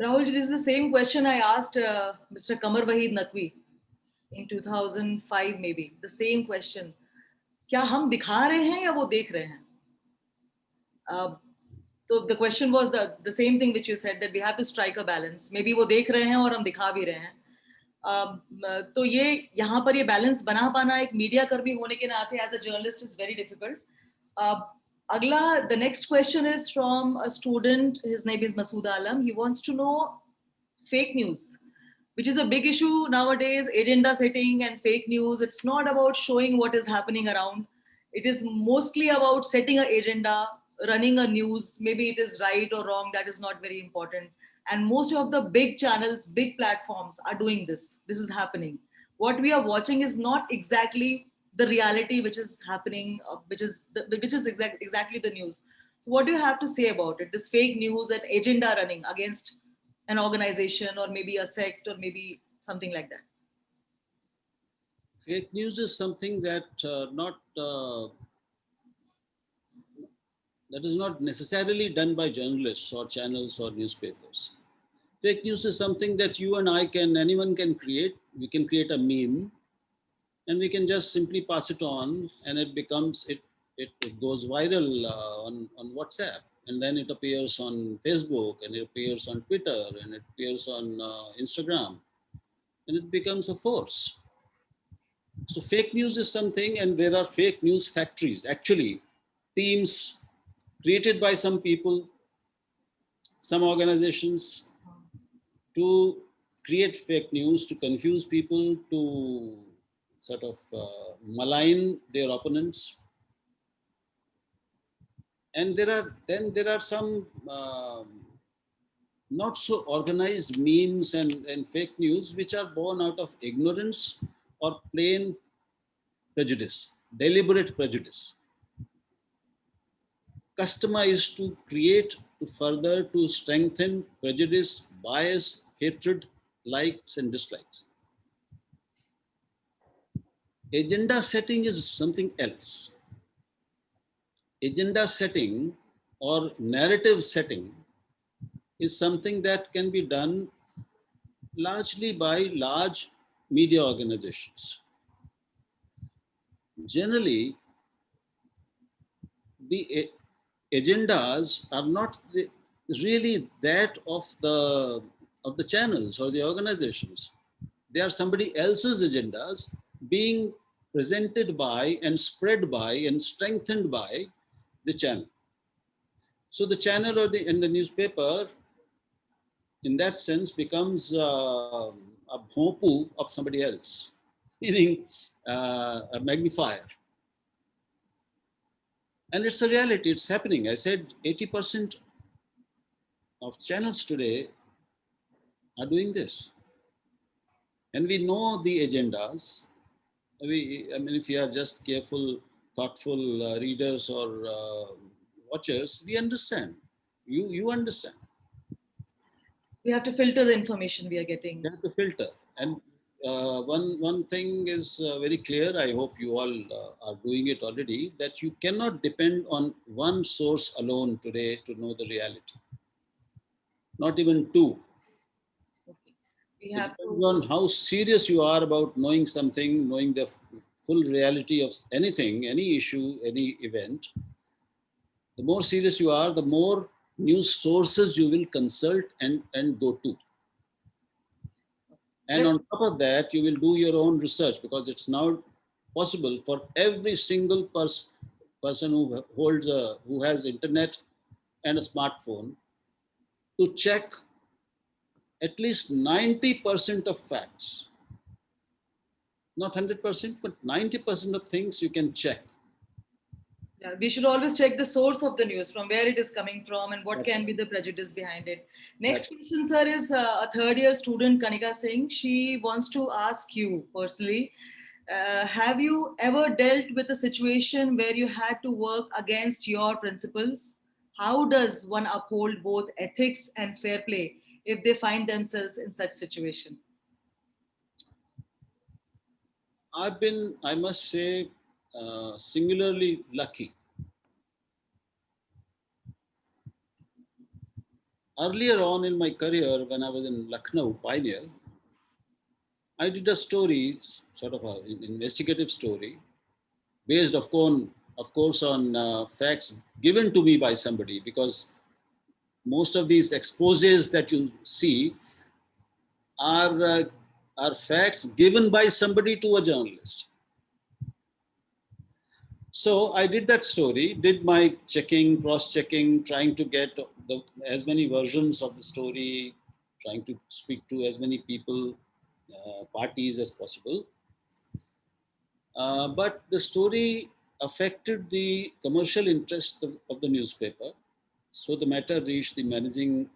Rahul, this is the same question I asked Mr. Qamar Waheed Naqvi in 2005 maybe. The same question. क्या हम दिखा रहे हैं या वो देख रहे हैं? So the question was the same thing which you said, that we have to strike a balance. Maybe वो देख रहे हैं और हम दिखा भी रहे हैं. तो ये यहाँ पर ये balance बना पाना एक मीडिया कर्मी होने के नाते as a journalist is very difficult. Agla, the next question is from a student. His name is Masood Alam. He wants to know fake news, which is a big issue nowadays. Agenda setting and fake news. It's not about showing what is happening around. It is mostly about setting an agenda, running a news. Maybe it is right or wrong. That is not very important. And most of the big channels, big platforms are doing this. This is happening. What we are watching is not exactly the reality which is happening, which is exactly the news. So what do you have to say about it? This fake news and agenda running against an organization or maybe a sect or maybe something like that. Fake news is something that is not necessarily done by journalists or channels or newspapers. Fake news is something that you and anyone can create. We can create a meme and we can just simply pass it on, and it goes viral on WhatsApp, and then it appears on Facebook, and it appears on Twitter, and it appears on Instagram, and it becomes a force. So fake news is something, and there are fake news factories, actually teams created by some people, some organizations, to create fake news, to confuse people, to sort of malign their opponents. And there are some not so organized memes and fake news which are born out of ignorance or plain prejudice, deliberate prejudice, customized to create, to strengthen prejudice, bias, hatred, likes and dislikes. Agenda setting is something else. Agenda setting or narrative setting is something that can be done largely by large media organizations. Generally, the agendas are not really that of the channels or the organizations. They are somebody else's agendas being presented by and spread by and strengthened by the channel. So the channel or the newspaper, in that sense, becomes a bhopu of somebody else, meaning a magnifier. And it's a reality, it's happening. I said 80% of channels today are doing this. And we know the agendas. If you are just careful, thoughtful readers or watchers, we understand. You understand. We have to filter the information we are getting. We have to filter. And one thing is very clear. I hope you all are doing it already, that you cannot depend on one source alone today to know the reality. Not even two. We have depends on how serious you are about knowing something, knowing the full reality of anything, any issue, any event. The more serious you are, the more news sources you will consult and go to. And on top of that, you will do your own research, because it's now possible for every single person who has internet and a smartphone to check at least 90% of facts. Not 100%, but 90% of things you can check. Yeah, we should always check the source of the news, from where it is coming from and what That's can right. be the prejudice behind it. Next That's question, sir, is a third-year student, Kanika Singh. She wants to ask you personally, have you ever dealt with a situation where you had to work against your principles? How does one uphold both ethics and fair play if they find themselves in such situation? I've been, I must say, singularly lucky. Earlier on in my career, when I was in Lucknow, Pioneer, I did a story, sort of an investigative story, based, of course, on facts given to me by somebody, because most of these exposes that you see are, are facts given by somebody to a journalist. So I did that story, did my checking, cross-checking, trying to get as many versions of the story, trying to speak to as many people, parties as possible. But the story affected the commercial interest of the newspaper. So the matter reached the managing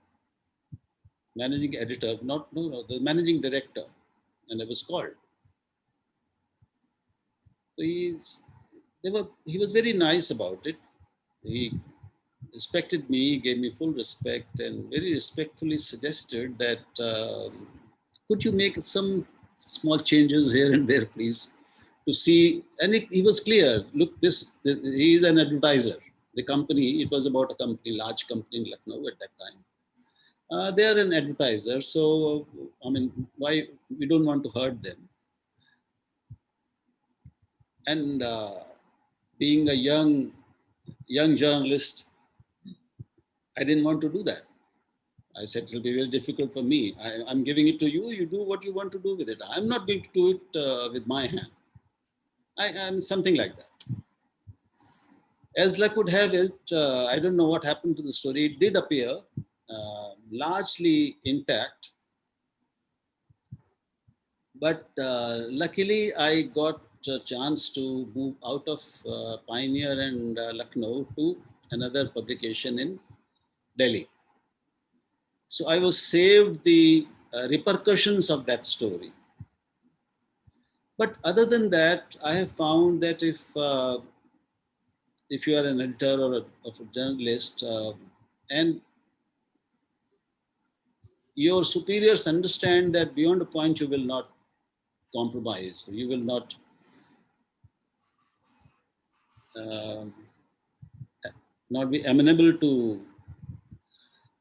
editor, the managing director, and I was called. So he was very nice about it. He respected me, gave me full respect, and very respectfully suggested that could you make some small changes here and there, please, to see. And he was clear. Look, he is an advertiser. The company, it was about a company, large company in Lucknow at that time. They are an advertiser, so I mean, why we don't want to hurt them. And being a young journalist, I didn't want to do that. I said, it'll be very difficult for me. I'm giving it to you. You do what you want to do with it. I'm not going to do it with my hand. I'm something like that. As luck would have it, I don't know what happened to the story. It did appear largely intact. But luckily, I got a chance to move out of Pioneer and Lucknow to another publication in Delhi. So I was saved the repercussions of that story. But other than that, I have found that if you are an editor or a journalist, and your superiors understand that beyond a point you will not compromise, you will not not be amenable to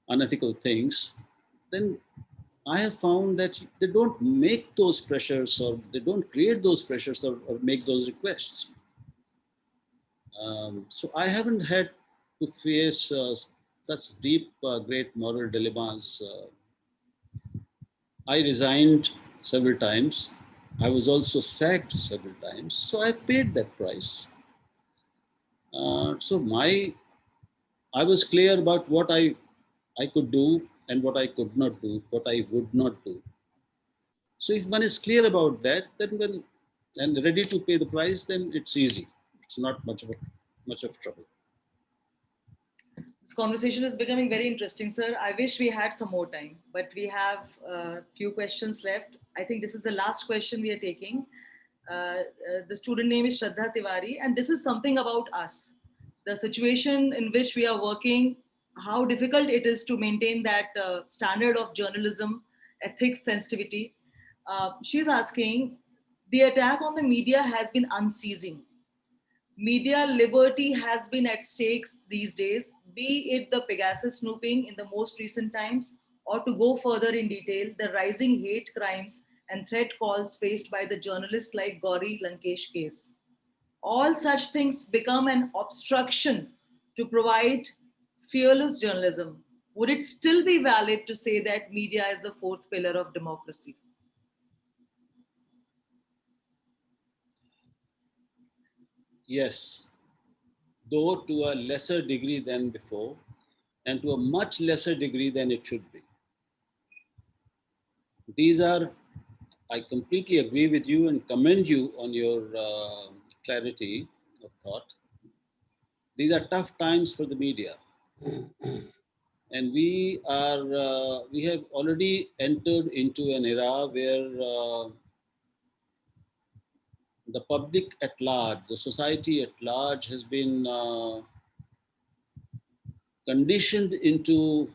unethical things, then I have found that they don't make those pressures, or they don't create those pressures, or make those requests. So I haven't had to face such deep, great moral dilemmas. I resigned several times. I was also sacked several times. So I paid that price. I was clear about what I could do and what I could not do, what I would not do. So if one is clear about that, then and ready to pay the price, then it's easy. It's not much of trouble. This conversation is becoming very interesting, sir. I wish we had some more time, but we have a few questions left. I think this is the last question we are taking. The student name is Shraddha Tiwari, and this is something about us. The situation in which we are working, how difficult it is to maintain that standard of journalism, ethics, sensitivity. She's asking, the attack on the media has been unceasing. Media liberty has been at stakes these days, be it the Pegasus snooping in the most recent times, or to go further in detail, the rising hate crimes and threat calls faced by the journalist like Gauri Lankesh case. All such things become an obstruction to provide fearless journalism. Would it still be valid to say that media is the fourth pillar of democracy? yes, though to a lesser degree than before, and to a much lesser degree than it should be. These are, I completely agree with you and commend you on your clarity of thought. These are tough times for the media, and we have already entered into an era where the public at large, the society at large, has been conditioned into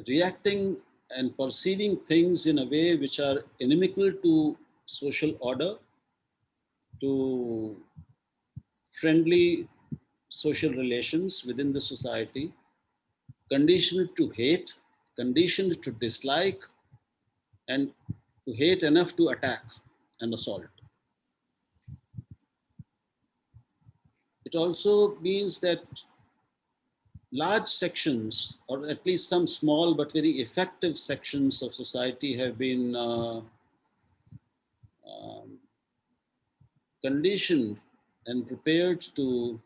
reacting and perceiving things in a way which are inimical to social order, to friendly social relations within the society, conditioned to hate, conditioned to dislike, and to hate enough to attack and assault. It also means that large sections, or at least some small but very effective sections of society, have been conditioned and prepared to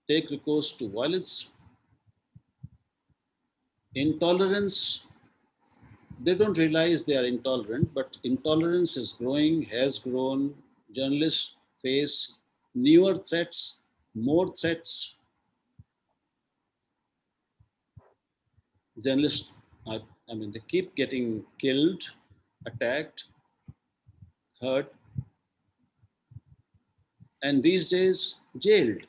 take recourse to violence, intolerance. They don't realize they are intolerant, but intolerance is growing, has grown. Journalists face newer threats, more threats. Journalists, I mean, they keep getting killed, attacked, hurt, and these days jailed.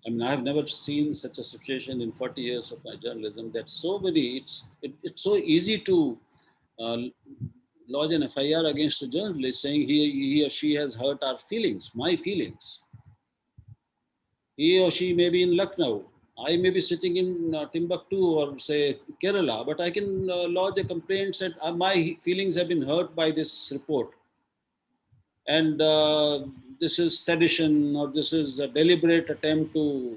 I mean, I've never seen such a situation in 40 years of my journalism that so many, it's so easy to uh, lodge an FIR against a journalist saying he or she has hurt our feelings, my feelings. He or she may be in Lucknow. I may be sitting in Timbuktu or say Kerala, but I can lodge a complaint that my feelings have been hurt by this report. And this is sedition, or this is a deliberate attempt to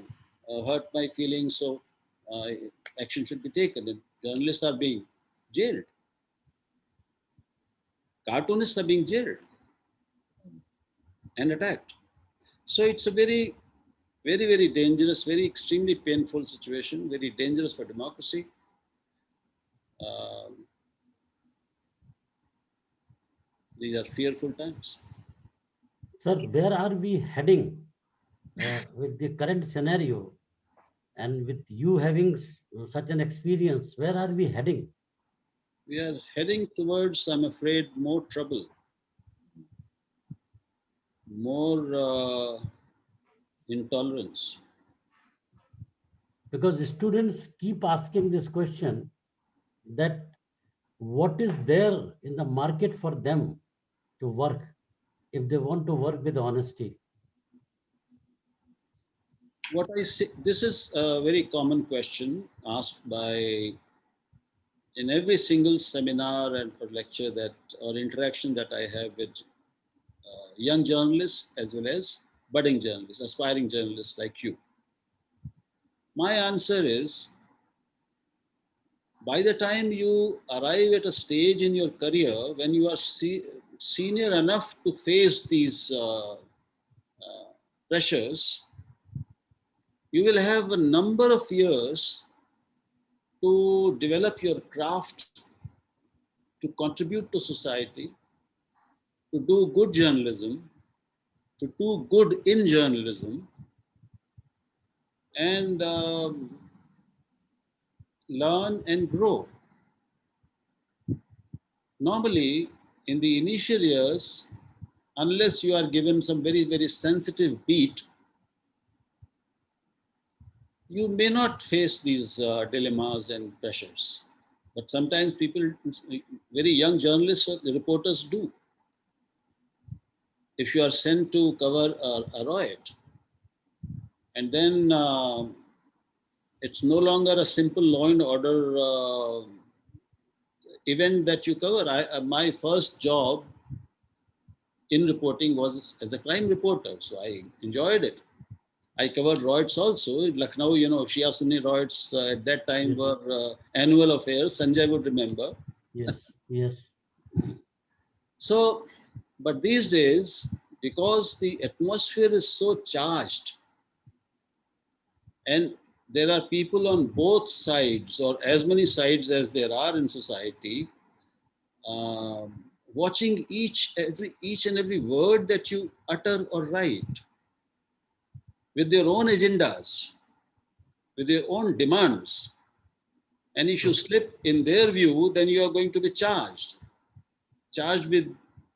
hurt my feelings. So action should be taken. And journalists are being jailed. Cartoonists are being jailed and attacked. So it's a very, very, very dangerous, very extremely painful situation, very dangerous for democracy. These are fearful times. Sir, where are we heading with the current scenario, and with you having such an experience? Where are we heading? We are heading towards, I'm afraid, more trouble, more intolerance. Because the students keep asking this question, that what is there in the market for them to work if they want to work with honesty? What I say, this is a very common question asked by, in every single seminar and or lecture that, or interaction that I have with young journalists as well as budding journalists, aspiring journalists like you. My answer is, by the time you arrive at a stage in your career when you are senior enough to face these pressures, you will have a number of years to develop your craft, to contribute to society, to do good journalism, to do good in journalism, and learn and grow. Normally, in the initial years, unless you are given some very, very sensitive beat, you may not face these dilemmas and pressures. But sometimes people, very young journalists or reporters do. If you are sent to cover a riot, and then it's no longer a simple law and order event that you cover. My first job in reporting was as a crime reporter, so I enjoyed it. I covered riots also. In Lucknow, you know, Shia Sunni riots at that time Yes. were annual affairs. Sanjay would remember. Yes, yes. So But these days, because the atmosphere is so charged, and there are people on both sides, or as many sides as there are in society, watching each and every word that you utter or write, with their own agendas, with their own demands. And if you slip in their view, then you are going to be charged with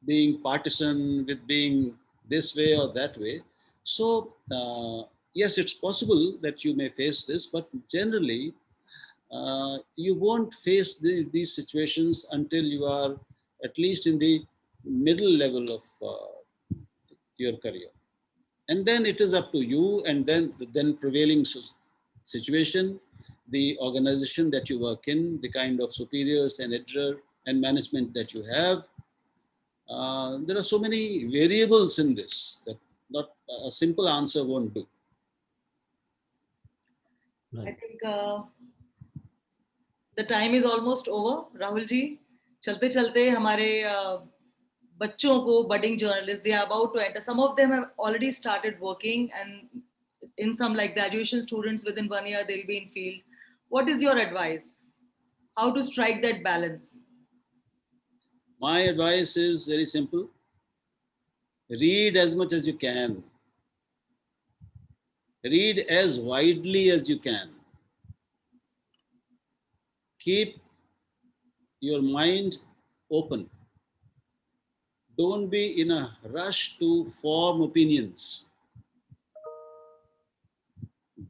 being partisan, with being this way or that way. So yes, it's possible that you may face this, but generally you won't face these situations until you are at least in the middle level of your career. And then it is up to you, and then the then prevailing situation, the organization that you work in, the kind of superiors and editor and management that you have. There are so many variables in this that not a simple answer won't do. I think the time is almost over, Rahul ji. चलते चलते हमारे बच्चों को budding journalists, they are about to enter. Some of them have already started working, and in some like graduation students within 1 year they'll be in field. What is your advice? How to strike that balance? My advice is very simple. Read as much as you can. Read as widely as you can. Keep your mind open. Don't be in a rush to form opinions.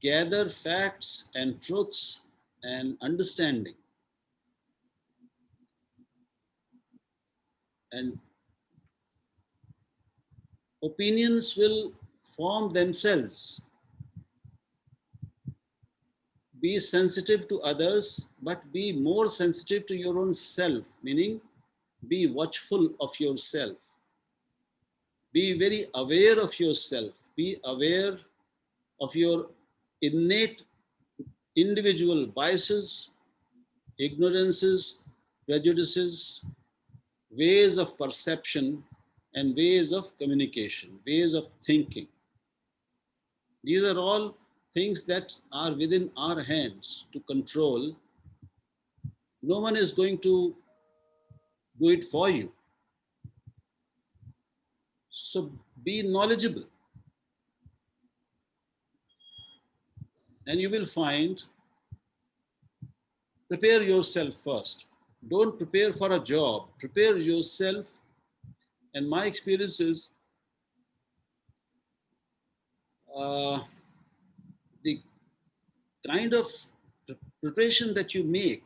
Gather facts and truths and understanding. And opinions will form themselves. Be sensitive to others, but be more sensitive to your own self, meaning be watchful of yourself. Be very aware of yourself. Be aware of your innate individual biases, ignorances, prejudices, ways of perception, and ways of communication, ways of thinking. These are all things that are within our hands to control. No one is going to do it for you. So be knowledgeable. And you will find, prepare yourself first. Don't prepare for a job, prepare yourself. And my experience is the kind of preparation that you make,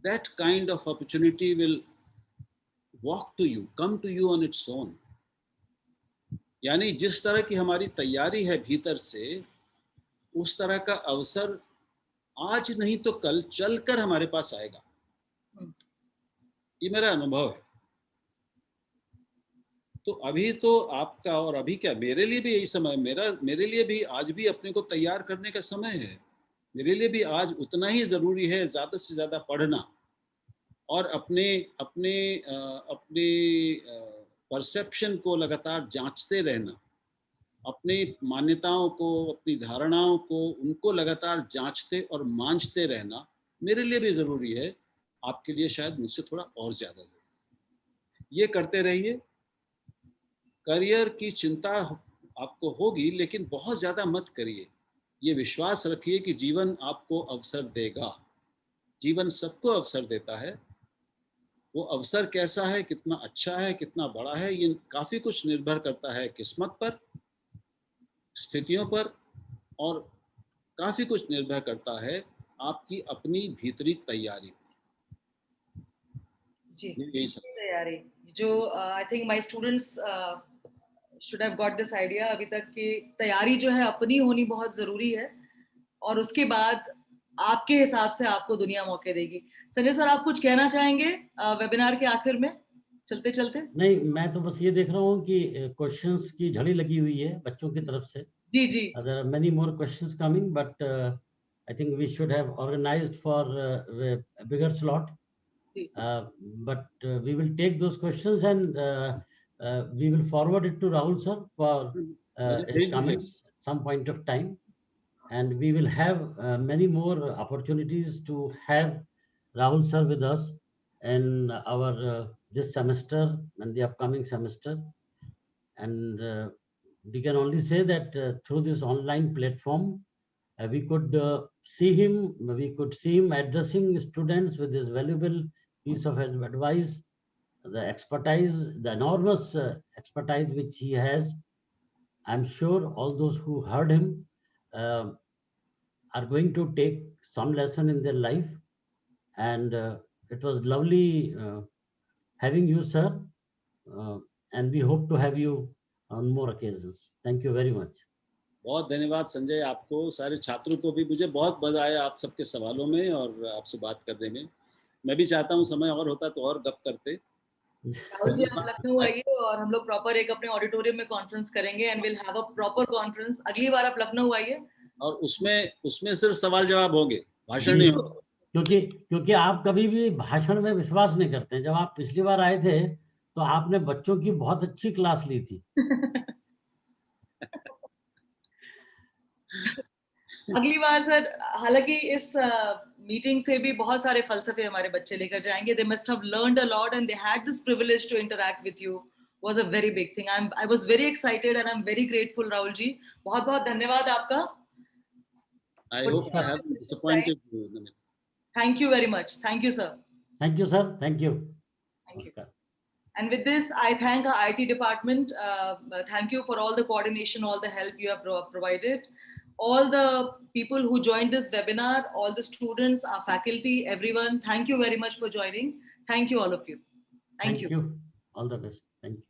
that kind of opportunity will walk to you, come to you on its own. यानी जिस तरह की हमारी तैयारी है भीतर से, उस तरह का अवसर आज नहीं तो कल चलकर हमारे पास आएगा. ये मेरा अनुभव है. तो अभी तो आपका और अभी क्या, मेरे लिए भी यही समय, मेरे लिए भी आज भी अपने को तैयार करने का समय है. मेरे लिए भी आज उतना ही जरूरी है ज्यादा से ज्यादा पढ़ना और अपने परसेप्शन को लगातार जांचते रहना, अपनी मान्यताओं को, अपनी धारणाओं को, उनको लगातार जांचते और मांझते रहना मेरे लिए भी जरूरी है. आपके लिए शायद मुझसे थोड़ा और ज्यादा जरूरी. ये करते रहिए. करियर की चिंता आपको होगी, लेकिन बहुत ज्यादा मत करिए. ये विश्वास रखिए कि जीवन आपको अवसर देगा. जीवन सबको अवसर देता है. वो अवसर कैसा है, कितना अच्छा है, कितना बड़ा है, ये काफी कुछ निर्भर करता है किस्मत पर, स्थितियों पर, और काफी कुछ निर्भर करता है आपकी अपनी भीतरी तैयारी पर. जी, तैयारी जो I think my students should have got this idea अभी तक कि तैयारी जो है अपनी होनी बहुत जरूरी है, और उसके बाद आपके हिसाब से आपको दुनिया मौके देगी. संजय सर, आप कुछ कहना चाहेंगे वेबिनार के आखिर में चलते चलते? नहीं, मैं तो बस ये देख रहा हूँ कि क्वेश्चंस की झड़ी लगी हुई है बच्चों की तरफ से. जी जी. There are many more questions coming, but I think we should have organized for a bigger slot. but we will take those questions and we will forward it to Rahul sir for मुझे his भेज comments some point of time, and we will have many more opportunities to have Rahul sir with us in our this semester and the upcoming semester. And we can only say that through this online platform, we could see him addressing students with his valuable piece of advice, the expertise, the enormous expertise which he has. I'm sure all those who heard him uh, are going to take some lesson in their life. And it was lovely having you, sir. And we hope to have you on more occasions. Thank you very much. बहुत धन्यवाद संजय आपको, सारे छात्रों को भी। मुझे बहुत मजा आया आप सबके सवालों में और आपसे बात करने में। मैं भी चाहता हूँ समय और होता तो और गप करते। राहुल जी, आप लखनऊ आइए और हम लोग प्रॉपर एक अपने ऑडिटोरियम में कॉन्फ्रेंस करेंगे and will have a proper conference. अगली बार आप लखनऊ आइए और उसमें सिर्फ सवाल जवाब होंगे, भाषण नहीं होगा। क्योंकि आप कभी भी भाषण में विश्वास नहीं करते। जब आप पिछली बार आए थे तो आपने बच्चों की बहुत अच्छी क्लास ली थी। अगली बार सर, हालांकि इस मीटिंग से भी बहुत सारे फलसफे हमारे बच्चे लेकर जाएंगे। They must have learned a lot and they had this privilege to interact with you, was a very big thing. I was very excited and I am very grateful. Rahul ji, बहुत बहुत धन्यवाद आपका। I hope I have disappointed you. Thank you very much. Thank you sir. Thank you sir. Thank you. And with this, I thank our IT department. Thank you for all the coordination, all the help you have provided. All the people who joined this webinar, all the students, our faculty, everyone, thank you very much for joining. Thank you, all of you. Thank you. All the best. Thank you.